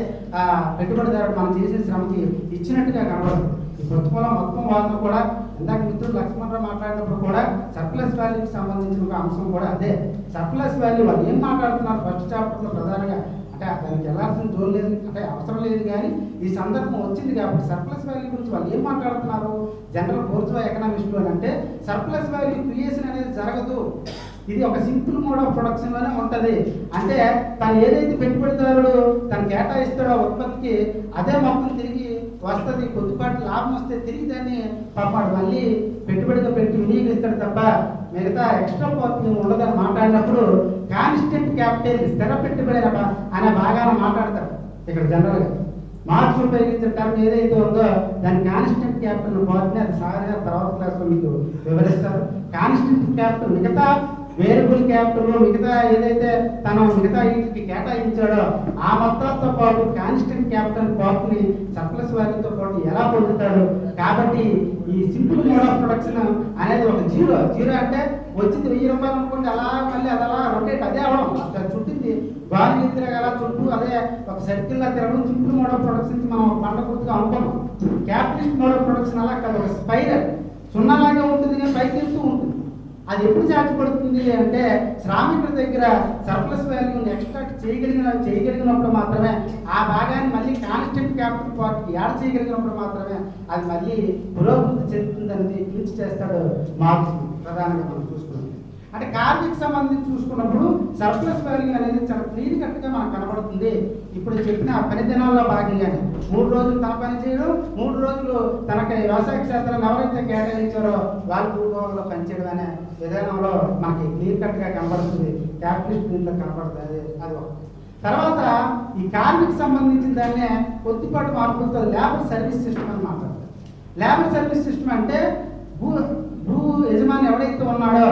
పెట్టుబడిదారుడు మనం చేసిన శ్రమకి ఇచ్చినట్టుగా కనబడదు. ఈ పుస్తకంలో మొత్తం వాళ్ళు కూడా ఇందాక మిత్రుడు లక్ష్మణరావు మాట్లాడినప్పుడు కూడా సర్ప్లస్ వాల్యూకి సంబంధించిన ఒక అంశం కూడా అదే. సర్ప్లస్ వాల్యూ వాళ్ళు ఏం మాట్లాడుతున్నారు ఫస్ట్ చాప్టర్లో ప్రధానంగా అంటే దానికి వెళ్ళాల్సిన జోలు లేదు అంటే అవసరం లేదు, కానీ ఈ సందర్భం వచ్చింది కాబట్టి సర్ప్లస్ వాల్యూ గురించి వాళ్ళు ఏం మాట్లాడుతున్నారు జనరల్ బోర్జువా ఎకనామిస్టులు అని అంటే సర్ప్లస్ వాల్యూ క్రియేషన్ అనేది జరగదు. ఇది ఒక సింపుల్ మోడ్ ఆఫ్ ప్రొడక్షన్ లోనే ఉంటది. అంటే తను ఏదైతే పెట్టుబడిదారుడు తను కేటాయిస్తాడో ఉత్పత్తికి అదే మొత్తం తిరిగి వస్తుంది. కొద్దిపాటి లాభం వస్తే తిరిగి దాన్ని పాపాడు మళ్ళీ పెట్టుబడిగా పెట్టి వినియోగిస్తాడు తప్ప మిగతా ఎక్స్ట్రా పార్టీ ఉండదని మాట్లాడినప్పుడు కాన్స్టెంట్ క్యాపిటల్ స్థిర పెట్టుబడి అనే భాగాన్ని మాట్లాడతారు. ఇక్కడ జనరల్గా మార్క్స్ ఉపయోగించిన టర్మ్ ఏదైతే ఉందో దాని కాన్స్టెంట్ క్యాపిటల్ పార్టీని అది సాధారణ తర్వాత క్లాస్లో మీకు వివరిస్తారు. కాన్స్టెంట్ క్యాపిటల్ మిగతా వేరియబుల్ క్యాపిటల్ మిగతా ఏదైతే తన మిగతా వీటికి కేటాయించాడో ఆ మొత్తాలతో పాటు కాన్స్టెంట్ క్యాపిటల్ పార్ట్ని సర్ప్లస్ వాల్యూతో పాటు ఎలా పొందుతాడు. కాబట్టి ఈ సింపుల్ మోడ్ ఆఫ్ ప్రొడక్షన్ అనేది ఒక జీరో అంటే వచ్చింది 1000 రూపాయలు అనుకోండి, అలా మళ్ళీ అది అలా రొటేట్ అదే అవడం చుట్టింది గాలి తిరగల చుట్టూ అదే ఒక సర్కిల్ లా తిరగడం సింపుల్ మోడ్ ఆఫ్ ప్రొడక్షన్ మనం పంట గుర్తుగా అనుకున్నాం. క్యాపిటలిస్ట్ మోడ్ ఆఫ్ ప్రొడక్షన్ అలా కాదు, ఒక స్పైరల్ సున్నాలాగే ఉంటుంది కానీ పైకి వెళ్తూ ఉంటుంది. అది ఎప్పుడు సాధ్యపడుతుంది అంటే శ్రామికుల దగ్గర సర్ప్లస్ వాల్యూని ఎక్స్ట్రాక్ట్ చేయగలిగినప్పుడు మాత్రమే ఆ భాగాన్ని మళ్ళీ కాన్స్టెంట్ క్యాపిటల్ పార్ట్కి యాడ్ చేయగలిగినప్పుడు మాత్రమే అది మళ్ళీ పురోభివృద్ధి చెందుతుంది అనేది క్లించ్ చేస్తాడు మార్క్స్ ప్రధానంగా మనం చూసుకున్నాం. అంటే కార్మిక సంబంధించి చూసుకున్నప్పుడు సర్ప్లస్ వాల్యూ అనేది చాలా క్లీన్ కట్గా మనకు కనబడుతుంది. ఇప్పుడు చెప్పిన పని దినాల్లో భాగంగానే 3 రోజులు తన పని చేయడం, 3 రోజులు తనకి వ్యవసాయ క్షేత్రాన్ని ఎవరైతే కేటాయించారో వాళ్ళ భూభాగంలో పనిచేయడం అనే విధానంలో మనకి క్లియర్ కట్గా కనబడుతుంది. క్యాపిటలిస్ట్ దీంట్లో కనబడుతుంది. అది ఒక తర్వాత ఈ కార్మిక సంబంధించిన దాన్నే కొద్దిపాటు మార్పులతో లేబర్ సర్వీస్ సిస్టమ్ అని మాట్లాడతారు. లేబర్ సర్వీస్ సిస్టమ్ అంటే భూ యజమాని ఎవరైతే ఉన్నాడో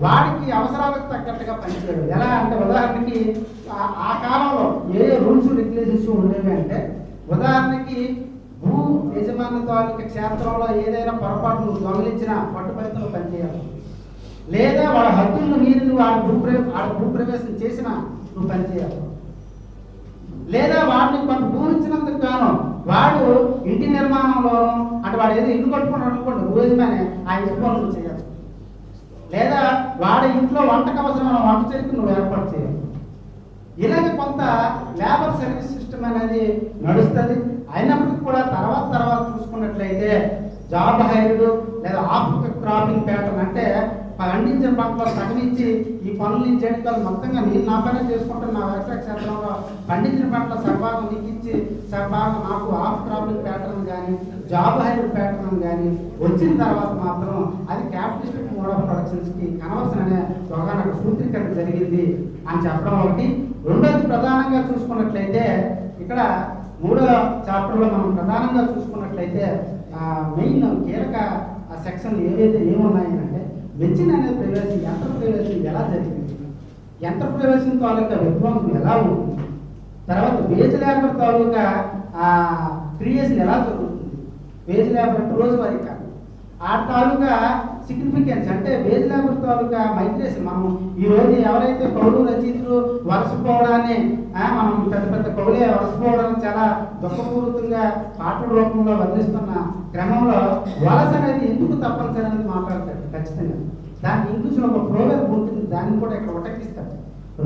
వాడికి అవసరాలకు తగ్గట్టుగా పనిచేయడం. ఎలా అంటే ఉదాహరణకి ఆ కాలంలో ఏ రూల్స్ రెగ్యులేషన్స్ ఉండేవి అంటే ఉదాహరణకి భూ యజమాని తాలూకా క్షేత్రంలో ఏదైనా పొరపాట్లు దొంగలించిన పట్టుబడితో పనిచేయాలి, లేదా వాళ్ళ హద్దులను మీరి వాడు భూప్రవేశం చేసిన నువ్వు పనిచేయాలి, లేదా వాడిని కొంత భూమించినందుకు గాను వాడు ఇంటి నిర్మాణంలోనూ అంటే వాడు ఏదో ఇల్లు కట్టుకున్నాడు అనుకోండి భూ యజమాని ఆ ఇంటి పనులు చేయాలి. లేదా వాడి ఇంట్లో వంటకు అవసరమైన వంట చేసి నువ్వు ఏర్పాటు చేయాలి. ఇలాగే కొంత లేబర్ సర్వీస్ సిస్టమ్ అనేది నడుస్తుంది. అయినప్పటికీ కూడా తర్వాత చూసుకున్నట్లయితే జాబ్ హైర్డ్ లేదా ఆఫ్ క్రాపింగ్ ప్యాటర్న్, అంటే పండించిన పంటలో సగం ఇచ్చి ఈ పనులు చేయడం మొత్తంగా నేను నా పనే చేసుకుంటాను, నా వ్యవసాయ క్షేత్రంలో పండించిన పంటలో సగభాగం నీకు ఇచ్చి సగభాగం నాకు ఆఫ్ క్రాపింగ్ ప్యాటర్న్ కానీ జాబ్ హైర్డ్ ప్యాటర్న్ కానీ వచ్చిన తర్వాత మాత్రం అది క్యాపిటలిస్టిక్ మోడ్ ఆఫ్ ప్రొడక్షన్స్కి కన్వర్షన్ అనే ఒక సూత్రీకరణ జరిగింది అని చెప్పడం ఒకటి. రెండోది ప్రధానంగా చూసుకున్నట్లయితే ఇక్కడ 3వ చాప్టర్లో మనం ప్రధానంగా చూసుకున్నట్లయితే మెయిన్ కీలక సెక్షన్ ఏమున్నాయంటే మెషిన్ అనే ప్రవేశం, యంత్ర ప్రవేశం ఎలా జరిగింది, యంత్ర ప్రవేశం తాలూకా విధ్వంసం ఎలా ఉంటుంది, తర్వాత వేజ్ లేబర్ తాలూకా క్రియేషన్ ఎలా జరుగుతుంది, వేజ్ లేబర్ అంటే రోజువారీ కాదు ఆ తాలూకా సిగ్నిఫికెన్స్, అంటే వేజ్ లేబర్ తాలూకా మైగ్రేషన్. మనం ఈరోజు ఎవరైతే కౌలు రచయితలు వలసపోవడాన్ని మనం పెద్ద కౌలే వలసపోవడానికి చాలా దుఃఖపూరితంగా పాటల రూపంలో వర్ణిస్తున్న క్రమంలో వలస అనేది ఎందుకు తప్పనిసరి అనేది మాట్లాడతాడు ఖచ్చితంగా. దానికి ఇంగ్లీష్లో ఒక ప్రోవర్బ్ ఉంటుంది, దాన్ని కూడా ఇక్కడ ఉటకిస్తాడు.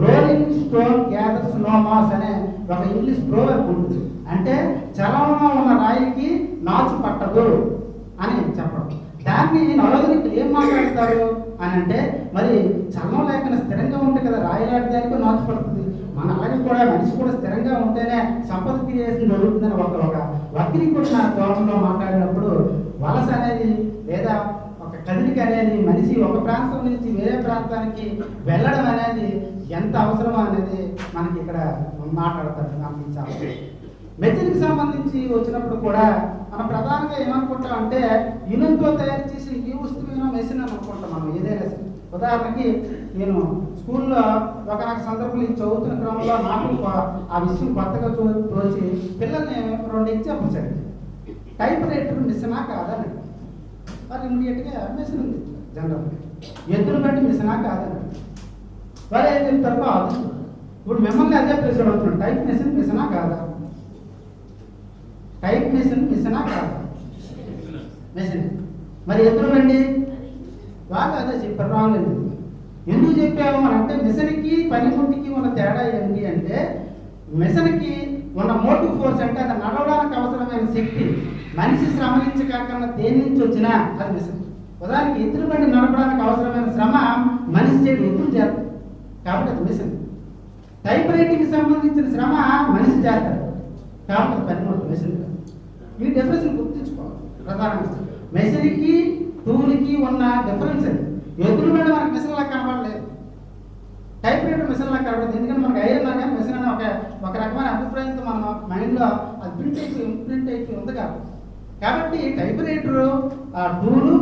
Rolling stone gathers no moss అనే ఒక ఇంగ్లీష్ ప్రోవర్బ్ ఉంటుంది. అంటే చలంలో ఉన్న రాయికి నాచు పట్టదు అని చెప్పడం. దాన్ని నలుగురికి ఏం మాట్లాడతారు అని అంటే, మరి చర్మం లేకుండా స్థిరంగా ఉంటే కదా రాయిలాంటి దానికి నాచు పడుతుంది, మన అలాగే కూడా మనిషి కూడా స్థిరంగా ఉంటేనే సంపద క్రియేషన్ జరుగుతుందని ఒక వక్రీకరణ కోణంలో మాట్లాడినప్పుడు వలస అనేది లేదా ఒక కదిలిక అనేది మనిషి ఒక ప్రాంతం నుంచి వేరే ప్రాంతానికి వెళ్ళడం అనేది ఎంత అవసరమో అనేది మనకి ఇక్కడ మాట్లాడతారు. గమనించాలి. మెషిన్కి సంబంధించి వచ్చినప్పుడు కూడా మనం ప్రధానంగా ఏమనుకుంటాం అంటే ఇనుముతో తయారు చేసిన ఈ వస్తువును మెషిన్ అని అనుకుంటాం మనం ఏదైనా సరే. ఉదాహరణకి నేను స్కూల్లో ఒకనొక సందర్భంలో చదువుతున్న క్రమంలో నాకు ఆ విషయం కొత్తగా తోచి పిల్లల్ని 2 ఎగ్జాంపుల్స్ అడిగి టైప్ రైటర్ మిషనా కాదని, వారు ఇమీడియట్గా మెషిన్ ఉంది జనరల్గా, ఎద్దులు బట్టి మిషనా కాదని వారు ఏం చెప్తారు కాదు. ఇప్పుడు మిమ్మల్ని అదే ప్రశ్న అవుతున్నాడు, టైప్ మెషిన్ మిషనా కాదా, టైప్ మెషిన్ మిషనా కాదా, మెషిన్. మరి ఎద్దులు బండి వాళ్ళు అదే చెప్పారు, రాలేదు. ఎందుకు చెప్పాము అని అంటే మిషన్కి పనిముట్టికి ఉన్న తేడా ఏంటి అంటే మిషన్కి ఉన్న మోటివ్ ఫోర్స్ అంటే అది నడవడానికి అవసరమైన శక్తి మనిషి శ్రమనించకాకుండా దేని నుంచి వచ్చినా అది మిషన్. ఉదాహరణకి ఎద్దుల బండి నడపడానికి అవసరమైన శ్రమ మనిషి చేయడం ఎద్దులు చేస్తారు కాబట్టి అది మిషన్. టైప్ రైటింగ్కి సంబంధించిన శ్రమ మనిషి చేస్తారు కాబట్టి అది పనిముట్టు మిషన్. ఈ డిఫరెన్స్ గుర్తించుకోవాలి ప్రధానంగా. మెషిన్కి టూల్కి ఉన్న డిఫరెన్స్ అది. ఎద్దుల బండి మనకి మిషన్లా కనబడలేదు, టైప్ రైటర్ మిషన్లా కనబడదు. ఎందుకంటే మనకి ఐరన్ కానీ మిషన్ అనే ఒక రకమైన అభిప్రాయంతో మన మైండ్లో అది ప్రింట్ అయిపోయి ఉంది కాబట్టి టైప్ రైటరు టూలు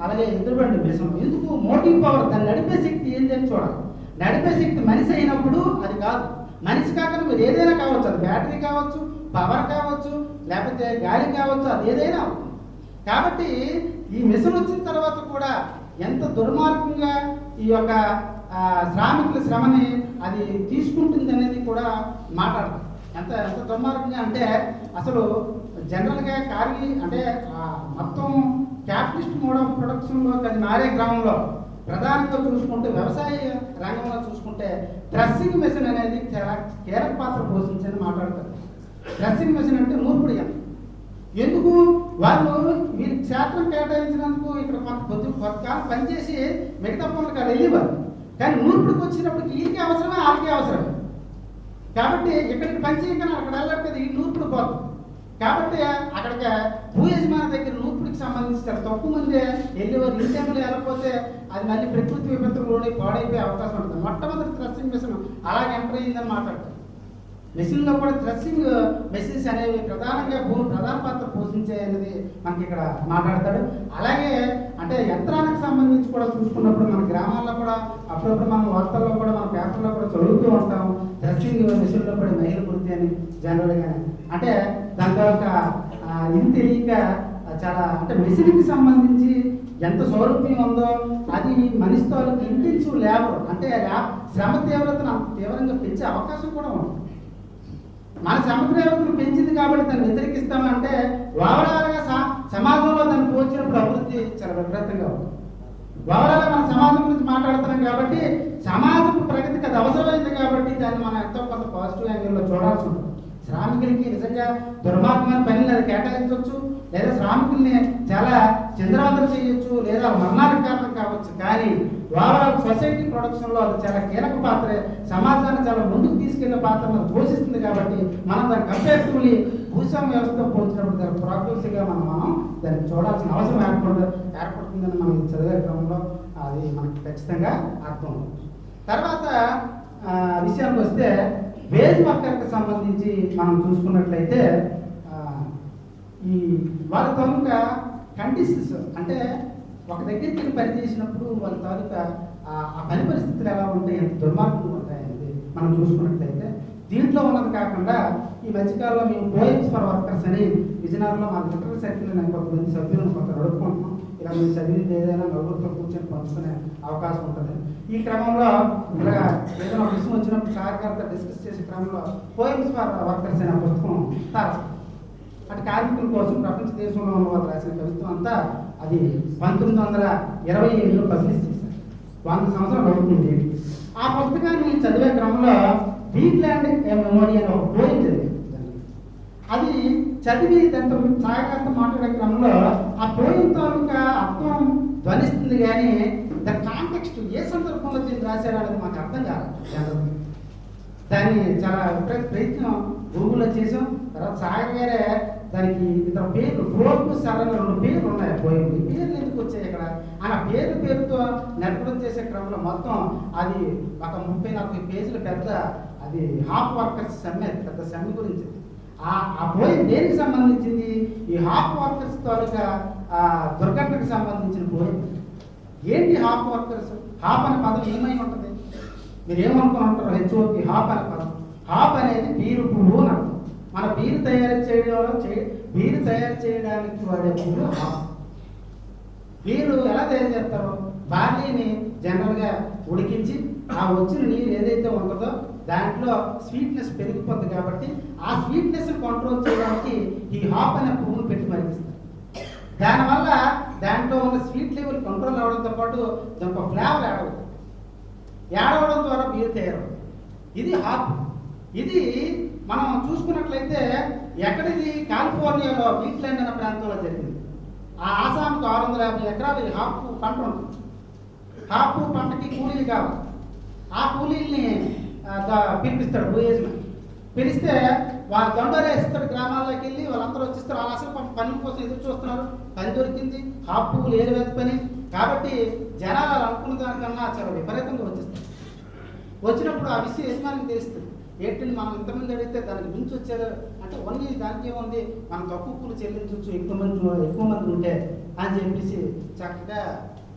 అలాగే ఎద్దుల బండి మిషన్. ఎందుకు మోటివ్ పవర్, దాన్ని నడిపే శక్తి ఏంటని చూడాలి. నడిపే శక్తి మనిషి అయినప్పుడు అది కాదు, మనిషి కాకుండా మీరు ఏదైనా కావచ్చు, అది బ్యాటరీ కావచ్చు, పవర్ కావచ్చు, లేకపోతే గాలి కావచ్చు, అది ఏదైనా అవుతుంది. కాబట్టి ఈ మిషన్ వచ్చిన తర్వాత కూడా ఎంత దుర్మార్గంగా ఈ యొక్క శ్రామికుల శ్రమని అది తీసుకుంటుంది అనేది కూడా మాట్లాడతాం. ఎంత దుర్మార్గంగా అంటే అసలు జనరల్గా అంటే మొత్తం క్యాపిటలిస్ట్ మోడ్ ఆఫ్ ప్రొడక్షన్లో అది మారే గ్రామంలో ప్రధానంగా చూసుకుంటే వ్యవసాయ రంగంలో చూసుకుంటే థ్రెస్సింగ్ మెషిన్ అనేది చాలా కీలక పాత్ర పోషించని మాట్లాడతారు. థ్రెస్సింగ్ మెషిన్ అంటే నూర్పుడి యంత్రం. ఎందుకు వాళ్ళు వీరి క్షేత్రం కేటాయించినందుకు ఇక్కడ కొంతకాలం పనిచేసి మిగతా పనులకు వాళ్ళు వెళ్ళేవారు. కానీ నూర్పుడికి వచ్చినప్పటికి వీరికి అవసరమే వాళ్ళకి అవసరమే కాబట్టి ఇక్కడికి పనిచేయగానే అక్కడ వెళ్ళకపోతే ఈ నూర్పుడు పోతుంది. కాబట్టి అక్కడికి భూ యజమాని దగ్గర నూర్పుడికి సంబంధించి చాలా తక్కువ మంది వెళ్ళేవారు. ఈ టైంలో వెళ్ళకపోతే అది మళ్ళీ ప్రకృతి విపత్తులు పాడైపోయే అవకాశం ఉంటుంది. మొట్టమొదటి థ్రెస్సింగ్ మెషిన్ అలాగే ఎంటర్ అయిందని మాట్లాడతారు. మెషిన్లో కూడా థ్రెస్సింగ్ మెషిన్స్ అనేవి ప్రధానంగా ప్రధాన పాత్ర పోషించే అనేది మనకి ఇక్కడ మాట్లాడతాడు. అలాగే అంటే యంత్రానికి సంబంధించి కూడా చూసుకున్నప్పుడు మన గ్రామాల్లో కూడా అప్పుడప్పుడు మన వార్తల్లో కూడా మన పేపర్లో కూడా చదువుతూ ఉంటాం. థ్రెస్సింగ్ మెషిన్లో కూడా మహిళ వృత్తి అని జనరల్గా అంటే దాని తర్వాత ఇది తెలియక చాలా అంటే మెషిన్కి సంబంధించి ఎంత సౌలభ్యం ఉందో అది మనిషితో ఇంటెన్సివ్ లేబర్ అంటే శ్రమ తీవ్రతను అంత తీవ్రంగా పెంచే అవకాశం కూడా ఉంది. మన శ్రమ తీవ్రతను పెంచింది కాబట్టి దాన్ని వ్యతిరేకిస్తామంటే ఓవరాల్గా సమాజంలో దాన్ని పోల్చినప్పుడు అభివృద్ధి చాలా విపరీతంగా ఉంది. ఓవరాల్ మన సమాజం గురించి మాట్లాడుతున్నాం కాబట్టి సమాజపు ప్రగతికి అది అవసరమైంది కాబట్టి దాన్ని మనం ఎంతో కొంత పాజిటివ్ యాంగిల్లో చూడాల్సి ఉంటుంది. శ్రామికులకి నిజంగా దుర్మార్గమైన పనులు అది కేటాయించవచ్చు, లేదా శ్రామికుల్ని చాలా చంద్రవందన చేయొచ్చు, లేదా మరణానికి కారణం కావచ్చు. కానీ ఓవరాల్ సొసైటీ ప్రొడక్షన్లో అది చాలా కీలక పాత్ర, సమాజాన్ని చాలా ముందుకు తీసుకెళ్లే పాత్రను పోషిస్తుంది. కాబట్టి మనం దాన్ని కంపేరిటివ్లీ భూస్వామ్య వ్యవస్థతో పోల్చినప్పుడు దాని ప్రోగ్రెసివ్గా మనం దాన్ని చూడాల్సిన అవసరం ఏర్పడుతుందని మనం చదివే క్రమంలో అది మనకి ఖచ్చితంగా అర్థం. తర్వాత విషయానికి వస్తే వేజ్ వర్కర్కి సంబంధించి మనం చూసుకున్నట్లయితే ఈ వాళ్ళ తాలూకా కండిషన్స్, అంటే ఒక దగ్గరికి వెళ్ళి పని చేసినప్పుడు వాళ్ళ తాలూకా ఆ పని పరిస్థితులు ఎలా ఉంటాయి, ఎంత దుర్మార్గంగా ఉంటాయనేది మనం చూసుకున్నట్లయితే దీంట్లో ఉన్నది కాకుండా ఈ మధ్యకాలంలో మేము పోయిమ్స్ ఫర్ వర్కర్స్ అని విజయనగరంలో మా లిటరరీ సర్కిల్ నేను కొంతమంది సభ్యులను కొంత నడుపుకుంటున్నాం. ఇలా మీరు చదివింది ఏదైనా నలుగురితో కూర్చొని పంచుకునే అవకాశం ఉంటుంది. ఈ క్రమంలో ఇలా ఏదైనా ఒక విషయం వచ్చినప్పుడు సహకారంతో డిస్కస్ చేసే క్రమంలో పోయిమ్స్ ఫర్ వర్కర్స్ అనే పుస్తకం రాశారు. అటు కార్మికుల కోసం ప్రపంచ దేశంలో ఉన్న వాళ్ళు రాసిన కవిత్వం అంతా అది 1927లో పబ్లిష్ చేశారు. 100 సంవత్సరాలు అవుతుంది. ఆ పుస్తకాన్ని చదివే క్రమంలో వీట్లాండ్ ఏ మెమోరీ అనే ఒక పోయిం చదివాను. అది చదివి దాంతో సాగకాంత మాట్లాడే క్రమంలో ఆ పోయిం తాలూకా అర్థం ధ్వనిస్తుంది, కానీ దాని కాంటెక్స్ట్ ఏ సందర్భంలో దీన్ని రాశారు అనేది మాకు అర్థం కాదు. దాన్ని చాలా ప్రయత్నం గూగుల్లో చేసాం. తర్వాత సాగర్ గారే దానికి ఇతర పేర్లు ఫ్లోర్కు సరళ 2 పేర్లు ఉన్నాయి పోయింది. పేర్లు ఎందుకు వచ్చాయి ఇక్కడ ఆ పేరుతో నెరపడం చేసే క్రమంలో మొత్తం అది ఒక 30-40 పేజీల పెద్ద అది హాఫ్ వర్కర్స్ సమ్మె, పెద్ద సమ్మె గురించి. ఆ పోయి దేనికి సంబంధించింది? ఈ హాఫ్ వర్కర్స్ తాలూకా దుర్ఘటనకు సంబంధించిన పోయి. ఏంటి హాఫ్ వర్కర్స్? హాఫ్ అనే పదం ఏమై ఉంటుంది? మీరు ఏమనుకుని ఉంటారు? హెచ్ఓపి హాఫ్ అనే పదం. హాఫ్ అనేది బీరు పువ్వు అని అర్థం. మన బీరు తయారు చేయడానికి వాడే పువ్వు హాఫ్. బీరు ఎలా తయారు చేస్తారు? బార్లీని జనరల్గా ఉడికించి ఆ వచ్చిన నీరు ఏదైతే ఉంటుందో దాంట్లో స్వీట్నెస్ పెరిగిపోతుంది. కాబట్టి ఆ స్వీట్నెస్ని కంట్రోల్ చేయడానికి ఈ హాఫ్ అనే పువ్వును పెట్టి మరిగిస్తారు. దానివల్ల దాంట్లో ఉన్న స్వీట్ లెవెల్ కంట్రోల్ అవడంతో పాటు దానికి ఒక ఫ్లేవర్ యాడ్ అవడం ద్వారా బీరు తయారవుతుంది. ఇది హాఫ్. ఇది మనం చూసుకున్నట్లయితే ఎక్కడిది? కాలిఫోర్నియాలో వీట్లాండ్ అనే ప్రాంతంలో జరిగింది. ఆ ఆసాంకు 650 ఎకరాలు ఈ హాఫ్ పంట ఉంటుంది. హాఫ్ పంటకి కూలీలు కావాలి. ఆ కూలీల్ని పిలిపిస్తాడు భూయజమాని. పిలిస్తే వాళ్ళు దండరేస్తాడు, గ్రామాల్లోకి వెళ్ళి వాళ్ళందరూ వచ్చిస్తారు. వాళ్ళు అసలు పనుల కోసం ఎదురు చూస్తున్నారు. పని దొరికింది, హాఫ్ పువ్వులు ఏరువేత పని కాబట్టి జనాలు అనుకున్న దానికన్నా చాలా విపరీతంగా వచ్చేస్తారు. వచ్చినప్పుడు ఆ విషయం యజమానికి తెలుస్తుంది. ఏంటంటే మనం ఇంతమంది అడిగితే దానికి మించి వచ్చారు అంటే ఓన్లీ దానికి ఏముంది, మనం తక్కువ కూలి చెల్లించవచ్చు, ఎక్కువ మంది ఉంటే అని చెప్పేసి చక్కగా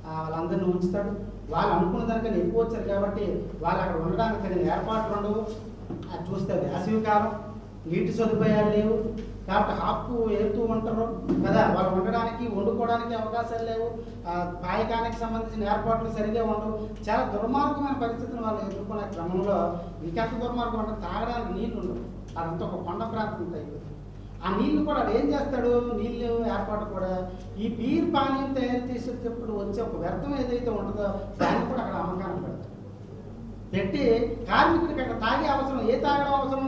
వాళ్ళందరినీ ఉంచుతాడు. వాళ్ళు అనుకున్న దానికన్నా ఎక్కువ వచ్చారు కాబట్టి వాళ్ళు అక్కడ ఉండడానికి తగిన ఏర్పాట్లు ఉండవు. అది చూస్తే వేసవి కాలం, నీటి సదుపాయాలు లేవు కాబట్టి హాఫ్ ఏరుతూ ఉంటారు కదా. వాళ్ళు ఉండడానికి వండుకోవడానికి అవకాశాలు లేవు. పాయకానికి సంబంధించిన ఏర్పాట్లు సరిగా ఉండవు. చాలా దుర్మార్గమైన పరిస్థితులు వాళ్ళు ఎదుర్కొనే క్రమంలో ఇంకెంత దుర్మార్గం అంటే తాగడానికి నీళ్లు ఉండవు. అదంతా ఒక కొండ ప్రాంతం అయిపోతుంది. ఆ నీళ్లు కూడా ఏం చేస్తాడు? నీళ్ళు ఏర్పాటు కూడా ఈ బీర్ పానీయం తయారు చేసేటప్పుడు వచ్చే ఒక వ్యర్థం ఏదైతే ఉంటుందో దాన్ని కూడా అక్కడ అమ్మకాన్ని పెడతాడు. పెట్టి కార్మికుడికి అక్కడ తాగే అవసరం, ఏ తాగడం అవసరం?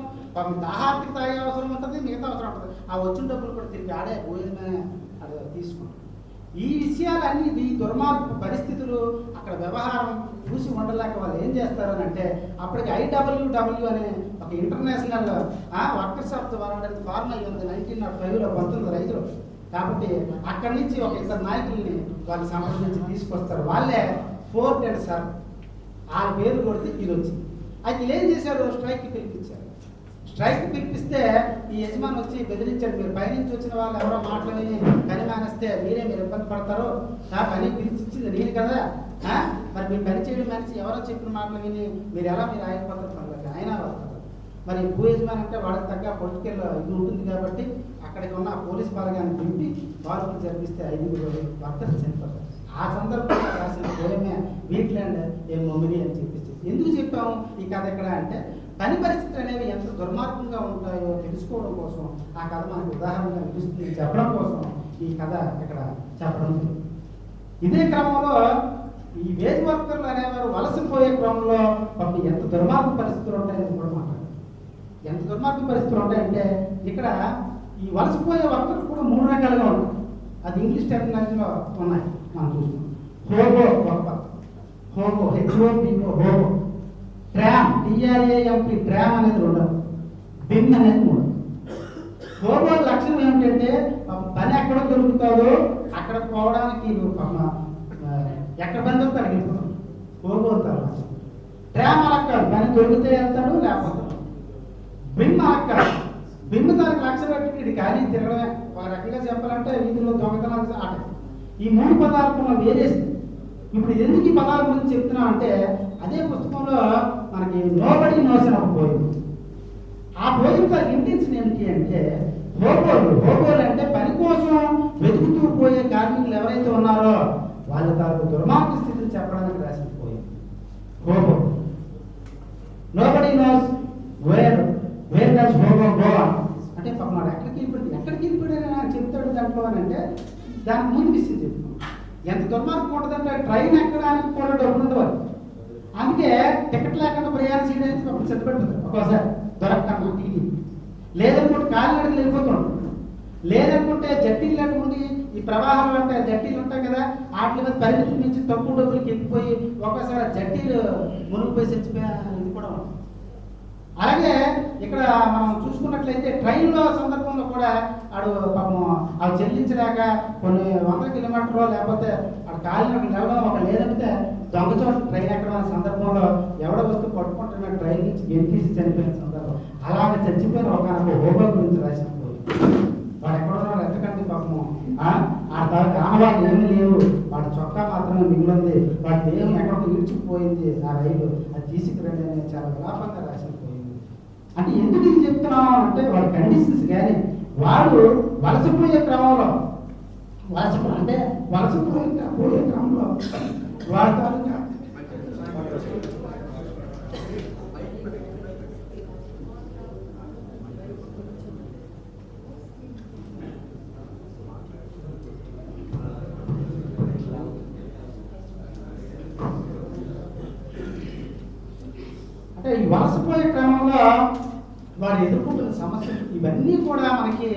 ఆహారకి తాగే అవసరం ఉంటుంది, మిగతా అవసరం ఉంటుంది. ఆ వచ్చిన డబ్బులు కూడా తిరిగి ఆడే భోజనమే అది తీసుకుంటాం. ఈ విషయాలన్నీ ఈ దుర్మార్గ పరిస్థితులు అక్కడ వ్యవహారం చూసి ఉండలేక వాళ్ళు ఏం చేస్తారని అంటే అప్పటికి IWW అనే ఒక international workers of the world form అయ్యి ఉంది 1905లో 1905లో. కాబట్టి అక్కడి నుంచి ఒక ఇద్దరు నాయకుల్ని వాళ్ళు సంప్రదించి తీసుకొస్తారు. వాళ్ళే ఫోర్ట్ అండ్ సర్. ఆ పేరు కొడితే ఇది వచ్చింది. అయితే ఏం చేశారు? స్ట్రైక్కి పిలిపించారు. స్ట్రైక్ పిలిపిస్తే ఈ యజమాని వచ్చి బెదిరించాడు, మీరు పైనుంచి వచ్చిన వాళ్ళు ఎవరో మాటలని పని మానేస్తే మీరు ఇబ్బంది పడతారు. నా పని పిలిచింది నేను కదా, మరి మీరు పని చేయడం మనిషి ఎవరో చెప్పిన మాటలు విని మీరు ఆగిపోతారు పనులకి అయినా వస్తారు. మరి భూ యజమాని అంటే వాళ్ళకి తగ్గ పొలిటికల్ ఇది ఉంటుంది కాబట్టి అక్కడికి ఉన్న పోలీస్ బలగాన్ని దింపి కాల్పులు జరిపిస్తే 5 వర్కర్స్ చనిపోతారు. ఆ సందర్భంగా రాసిన పోయమే వీట్లాండ్ ఏ మెమరీ అని చెప్పేసి. ఎందుకు చెప్పాము ఈ కథ ఎక్కడ అంటే పని పరిస్థితులు అనేవి ఎంత దుర్మార్గంగా ఉంటాయో తెలుసుకోవడం కోసం ఆ కథ మనకు ఉదాహరణగా నిలుస్తుంది చెప్పడం కోసం ఈ కథ ఇక్కడ చెప్పడం. ఇదే క్రమంలో ఈ వేజ్ వర్కర్లు అనేవారు వలసపోయే క్రమంలో పాపం ఎంత దుర్మార్గ పరిస్థితులు ఉంటాయని కూడా మాట్లాడారు. ఎంత దుర్మార్గ పరిస్థితులు ఉంటాయంటే ఇక్కడ ఈ వలసపోయే వర్కర్లు కూడా 3 రకాలుగా ఉంటాయి. అది ఇంగ్లీష్ టెర్మినాలజీలో ఉన్నాయి, మనం చూస్తున్నాం. హోబో వర్కర్, హోబో హెచ్ఓబిఓ హోబో, ట్రామ్ టిఆర్ఏఎంపి ట్రామ్ అనేది 2, బిమ్ అనేది 3. హోబో లక్షణం ఏమిటంటే పని ఎక్కడ దొరుకుతుందో అక్కడ పోవడానికి ఎక్కడ పని దొరుకుతాడు వెళ్ళిపోతాడు. హోబో తర్వాత ట్రామ్ అలక్కాడు, పని దొరికితే వెళ్తాడు లేకపోతే. బిమ్ అలక్కాడు, బిమ్ దానికి లక్షణం పెట్టి ఇది ఖాళీ తిరగడమే. ఒక రకంగా చెప్పాలంటే వీధిలో దొంగతనాలు ఆట. ఈ 3 పదార్థంలో వేరేసి ఇప్పుడు ఎందుకు ఈ పదాల గురించి చెప్తున్నా అంటే అదే పుస్తకంలో మనకి నోబడి నోస్ అని ఒక పోయింది. ఆ పోయిన ఇంటెన్షన్ ఏమిటి అంటే హోబోలు అంటే పని కోసం వెతుకుతూ పోయే కార్మికులు ఎవరైతే ఉన్నారో వాళ్ళ తాలూకు దుర్మార్గ స్థితిని చెప్పడానికి రాసిన పోయింది hobo. Nobody knows where does hobo go అంటే పాపం ఎక్కడికి వెళ్ళిపోయాడని నాకు చెప్తాడు దాంట్లో అని అంటే దానికి ముందు విషయం చెప్తున్నాం. ఎంత దుర్మార్గం ఉంటుందంటే ట్రైన్ ఎక్కడానికి కూడా డబ్బులు ఉండవాలి. అందుకే టికెట్ లేకుండా ప్రయాణం చేయడానికి అప్పుడు సిద్ధపడుతుంది. ఒక్కోసారి దొరకకుండా టీవీ లేదనుకుంటే కాలినడకలు వెళ్ళిపోతుంటాం. లేదనుకుంటే జట్టీలు లేకుండి ఈ ప్రవాహాలు ఉంటాయి, జట్టీలు ఉంటాయి కదా, వాటి మీద పరిమితి నుంచి తక్కువ డబ్బులకి వెళ్ళిపోయి ఒక్కోసారి జట్టీలు మునిగిపోయి చచ్చిపోయే ఇది కూడా ఉంటుంది. అలాగే ఇక్కడ మనం చూసుకున్నట్లయితే ట్రైన్లో సందర్భంలో కూడా ఆడు పాపం అవి చెల్లించలేక కొన్ని 100 కిలోమీటర్లు లేకపోతే ఆడు కాలినట్టు వెళ్ళడం ఒక లేదంటే దొంగచోట ట్రైన్ ఎక్కడం సందర్భంలో ఎవడ వస్తూ పట్టుకుంటున్న ట్రైన్ నుంచి గెలిపేసి చనిపోయిన సందర్భం. అలాగే చచ్చిపోయిన ఒక హోబో గురించి రాసిన వాడు ఎక్కడున్నాడు ఎంతకంటే పాపము ఆ గ్రామాలు ఏమీ లేవు, వాడి చొక్కా మాత్రమే మిగిలింది, వాడి దేహం ఎక్కడికి ఈడ్చుకుపోయింది, ఆ రైలు అది తీసుకురండి అని చాలా విలాపంగా రాసిన పోయింది. అంటే ఎందుకు ఇది చెప్తున్నాం అంటే వాడి కండిషన్స్ కానీ వాడు వలసపోయే క్రమంలో వలసపోయే క్రమంలో వాడి తాలూకా అంటే ఈ వలసపోయే క్రమంలో వారు ఎదుర్కొంటున్న సమస్యలు ఇవన్నీ కూడా మనకి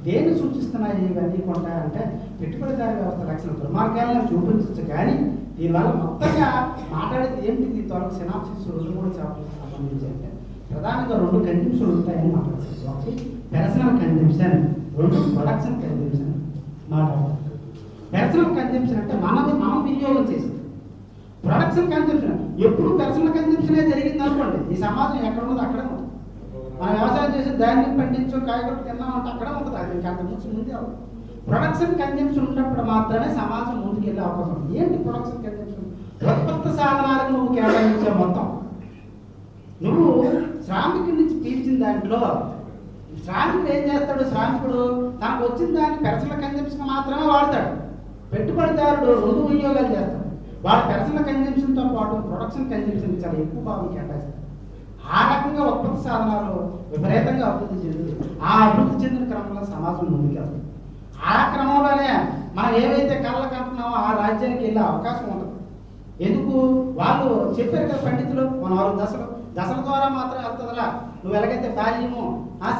దేన్ని సూచిస్తున్నాయి? ఇవన్నీ కూడా అంటే పెట్టుబడిదారి వ్యవస్థ లక్షణ దుర్మార్గాలను చూపించవచ్చు. కానీ దీనివల్ల మొత్తంగా మాట్లాడేది ఏంటి? దీని త్వరగా సినాప్సిస్ 2-3 చాప్టర్స్ సంబంధించి అంటే ప్రధానంగా 2 కన్జంప్షన్ ఉంటాయని మాట్లాడుతుంది. ఒకటి పర్సనల్ కన్జంప్షన్, 2 ప్రొడక్షన్ కన్జంప్షన్ మాట్లాడుతుంది. పర్సనల్ కన్జంప్షన్ అంటే మనం వినియోగం చేసింది. ప్రొడక్షన్ కన్జంప్షన్ ఎప్పుడు పర్సనల్ కన్జంప్షనే జరిగింది అనుకోండి, ఈ సమాజం ఎక్కడ ఉన్నదో అక్కడే ఉంటుంది. మనం వ్యవసాయం చేసి ధాన్యం పండించో కాయగూరలు తిన్నామంటే అక్కడే ఉంటుంది. అది ఇంకా ముందే అవుతుంది. ప్రొడక్షన్ కన్జంప్షన్ ఉన్నప్పుడు మాత్రమే సమాజం ముందుకెళ్ళే అవకాశం ఉంది. ఏంటి ప్రొడక్షన్ కన్జంప్షన్? ఉత్పత్తి సాధనాలకు నువ్వు కేటాయించే మొత్తం, నువ్వు శ్రామికుడి నుంచి పీల్చిన దాంట్లో శ్రామికుడు ఏం చేస్తాడు? శ్రామికుడు తనకు వచ్చిన దాన్ని పర్సనల్ కన్జంప్షన్ మాత్రమే వాడతాడు. పెట్టుబడిదారుడు 2 వినియోగాలు చేస్తాడు. వాడు పర్సనల్ కన్జంప్షన్తో పాటు ప్రొడక్షన్ కన్జంప్షన్ చాలా ఎక్కువ భాగం కేటాయిస్తాడు. ఆ రకంగా ఉత్పత్తి సాధనాలు విపరీతంగా అభివృద్ధి చెందుతుంది. ఆ అభివృద్ధి చెందిన క్రమంలో సమాజం ముందుకెళ్తుంది. ఆ క్రమంలోనే మనం ఏవైతే కళ్ళకు అంటున్నామో ఆ రాజ్యానికి వెళ్ళే అవకాశం ఉంటుంది. ఎందుకు? వాళ్ళు చెప్పారు కదా పండితులు, 4 దశల ద్వారా మాత్రం వెళ్తుందిరా. నువ్వు ఎలాగైతే బాల్యము,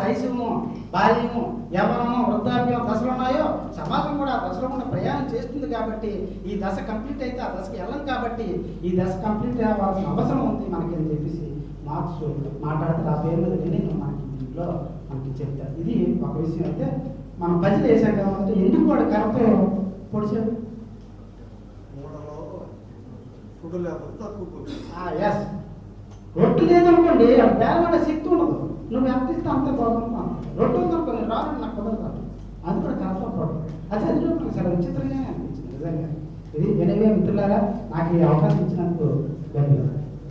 శైశవము, బాల్యము, యవ్వనము, వృద్ధాప్యం దశలు ఉన్నాయో సమాజం కూడా ఆ దశలో కూడా ప్రయాణం చేస్తుంది. కాబట్టి ఈ దశ కంప్లీట్ అయితే ఆ దశకి వెళ్ళం. కాబట్టి ఈ దశ కంప్లీట్ అవ్వాల్సిన అవసరం ఉంది మనకి అని చెప్పేసి మార్క్స్ మాట్లాడితే ఆ పేరు మీద విని మనకి దీంట్లో మనకి చెప్తారు. ఇది ఒక విషయం. అయితే మనం పజిల్ వేసాం కాబట్టి ఎందుకు వాడు కరెక్ట్ పొడిచాడు? ఎస్, రొట్టు లేదనుకోండి పేదవాడ శక్తి ఉండదు. నువ్వు ఎంత ఇస్తే అంత బాగుంటున్నాను. రొట్టు ఉందనుకోండి రాను నాకు కుదరదు. అది కూడా కరెక్ట్ ప్రాబ్లం. అది చదివినప్పుడు చాలా విచిత్రంగానే అనిపించింది నిజంగా. ఇది వినవే మిత్రులారా, నాకు ఈ అవకాశం ఇచ్చినందుకు ధన్యవాదాలు.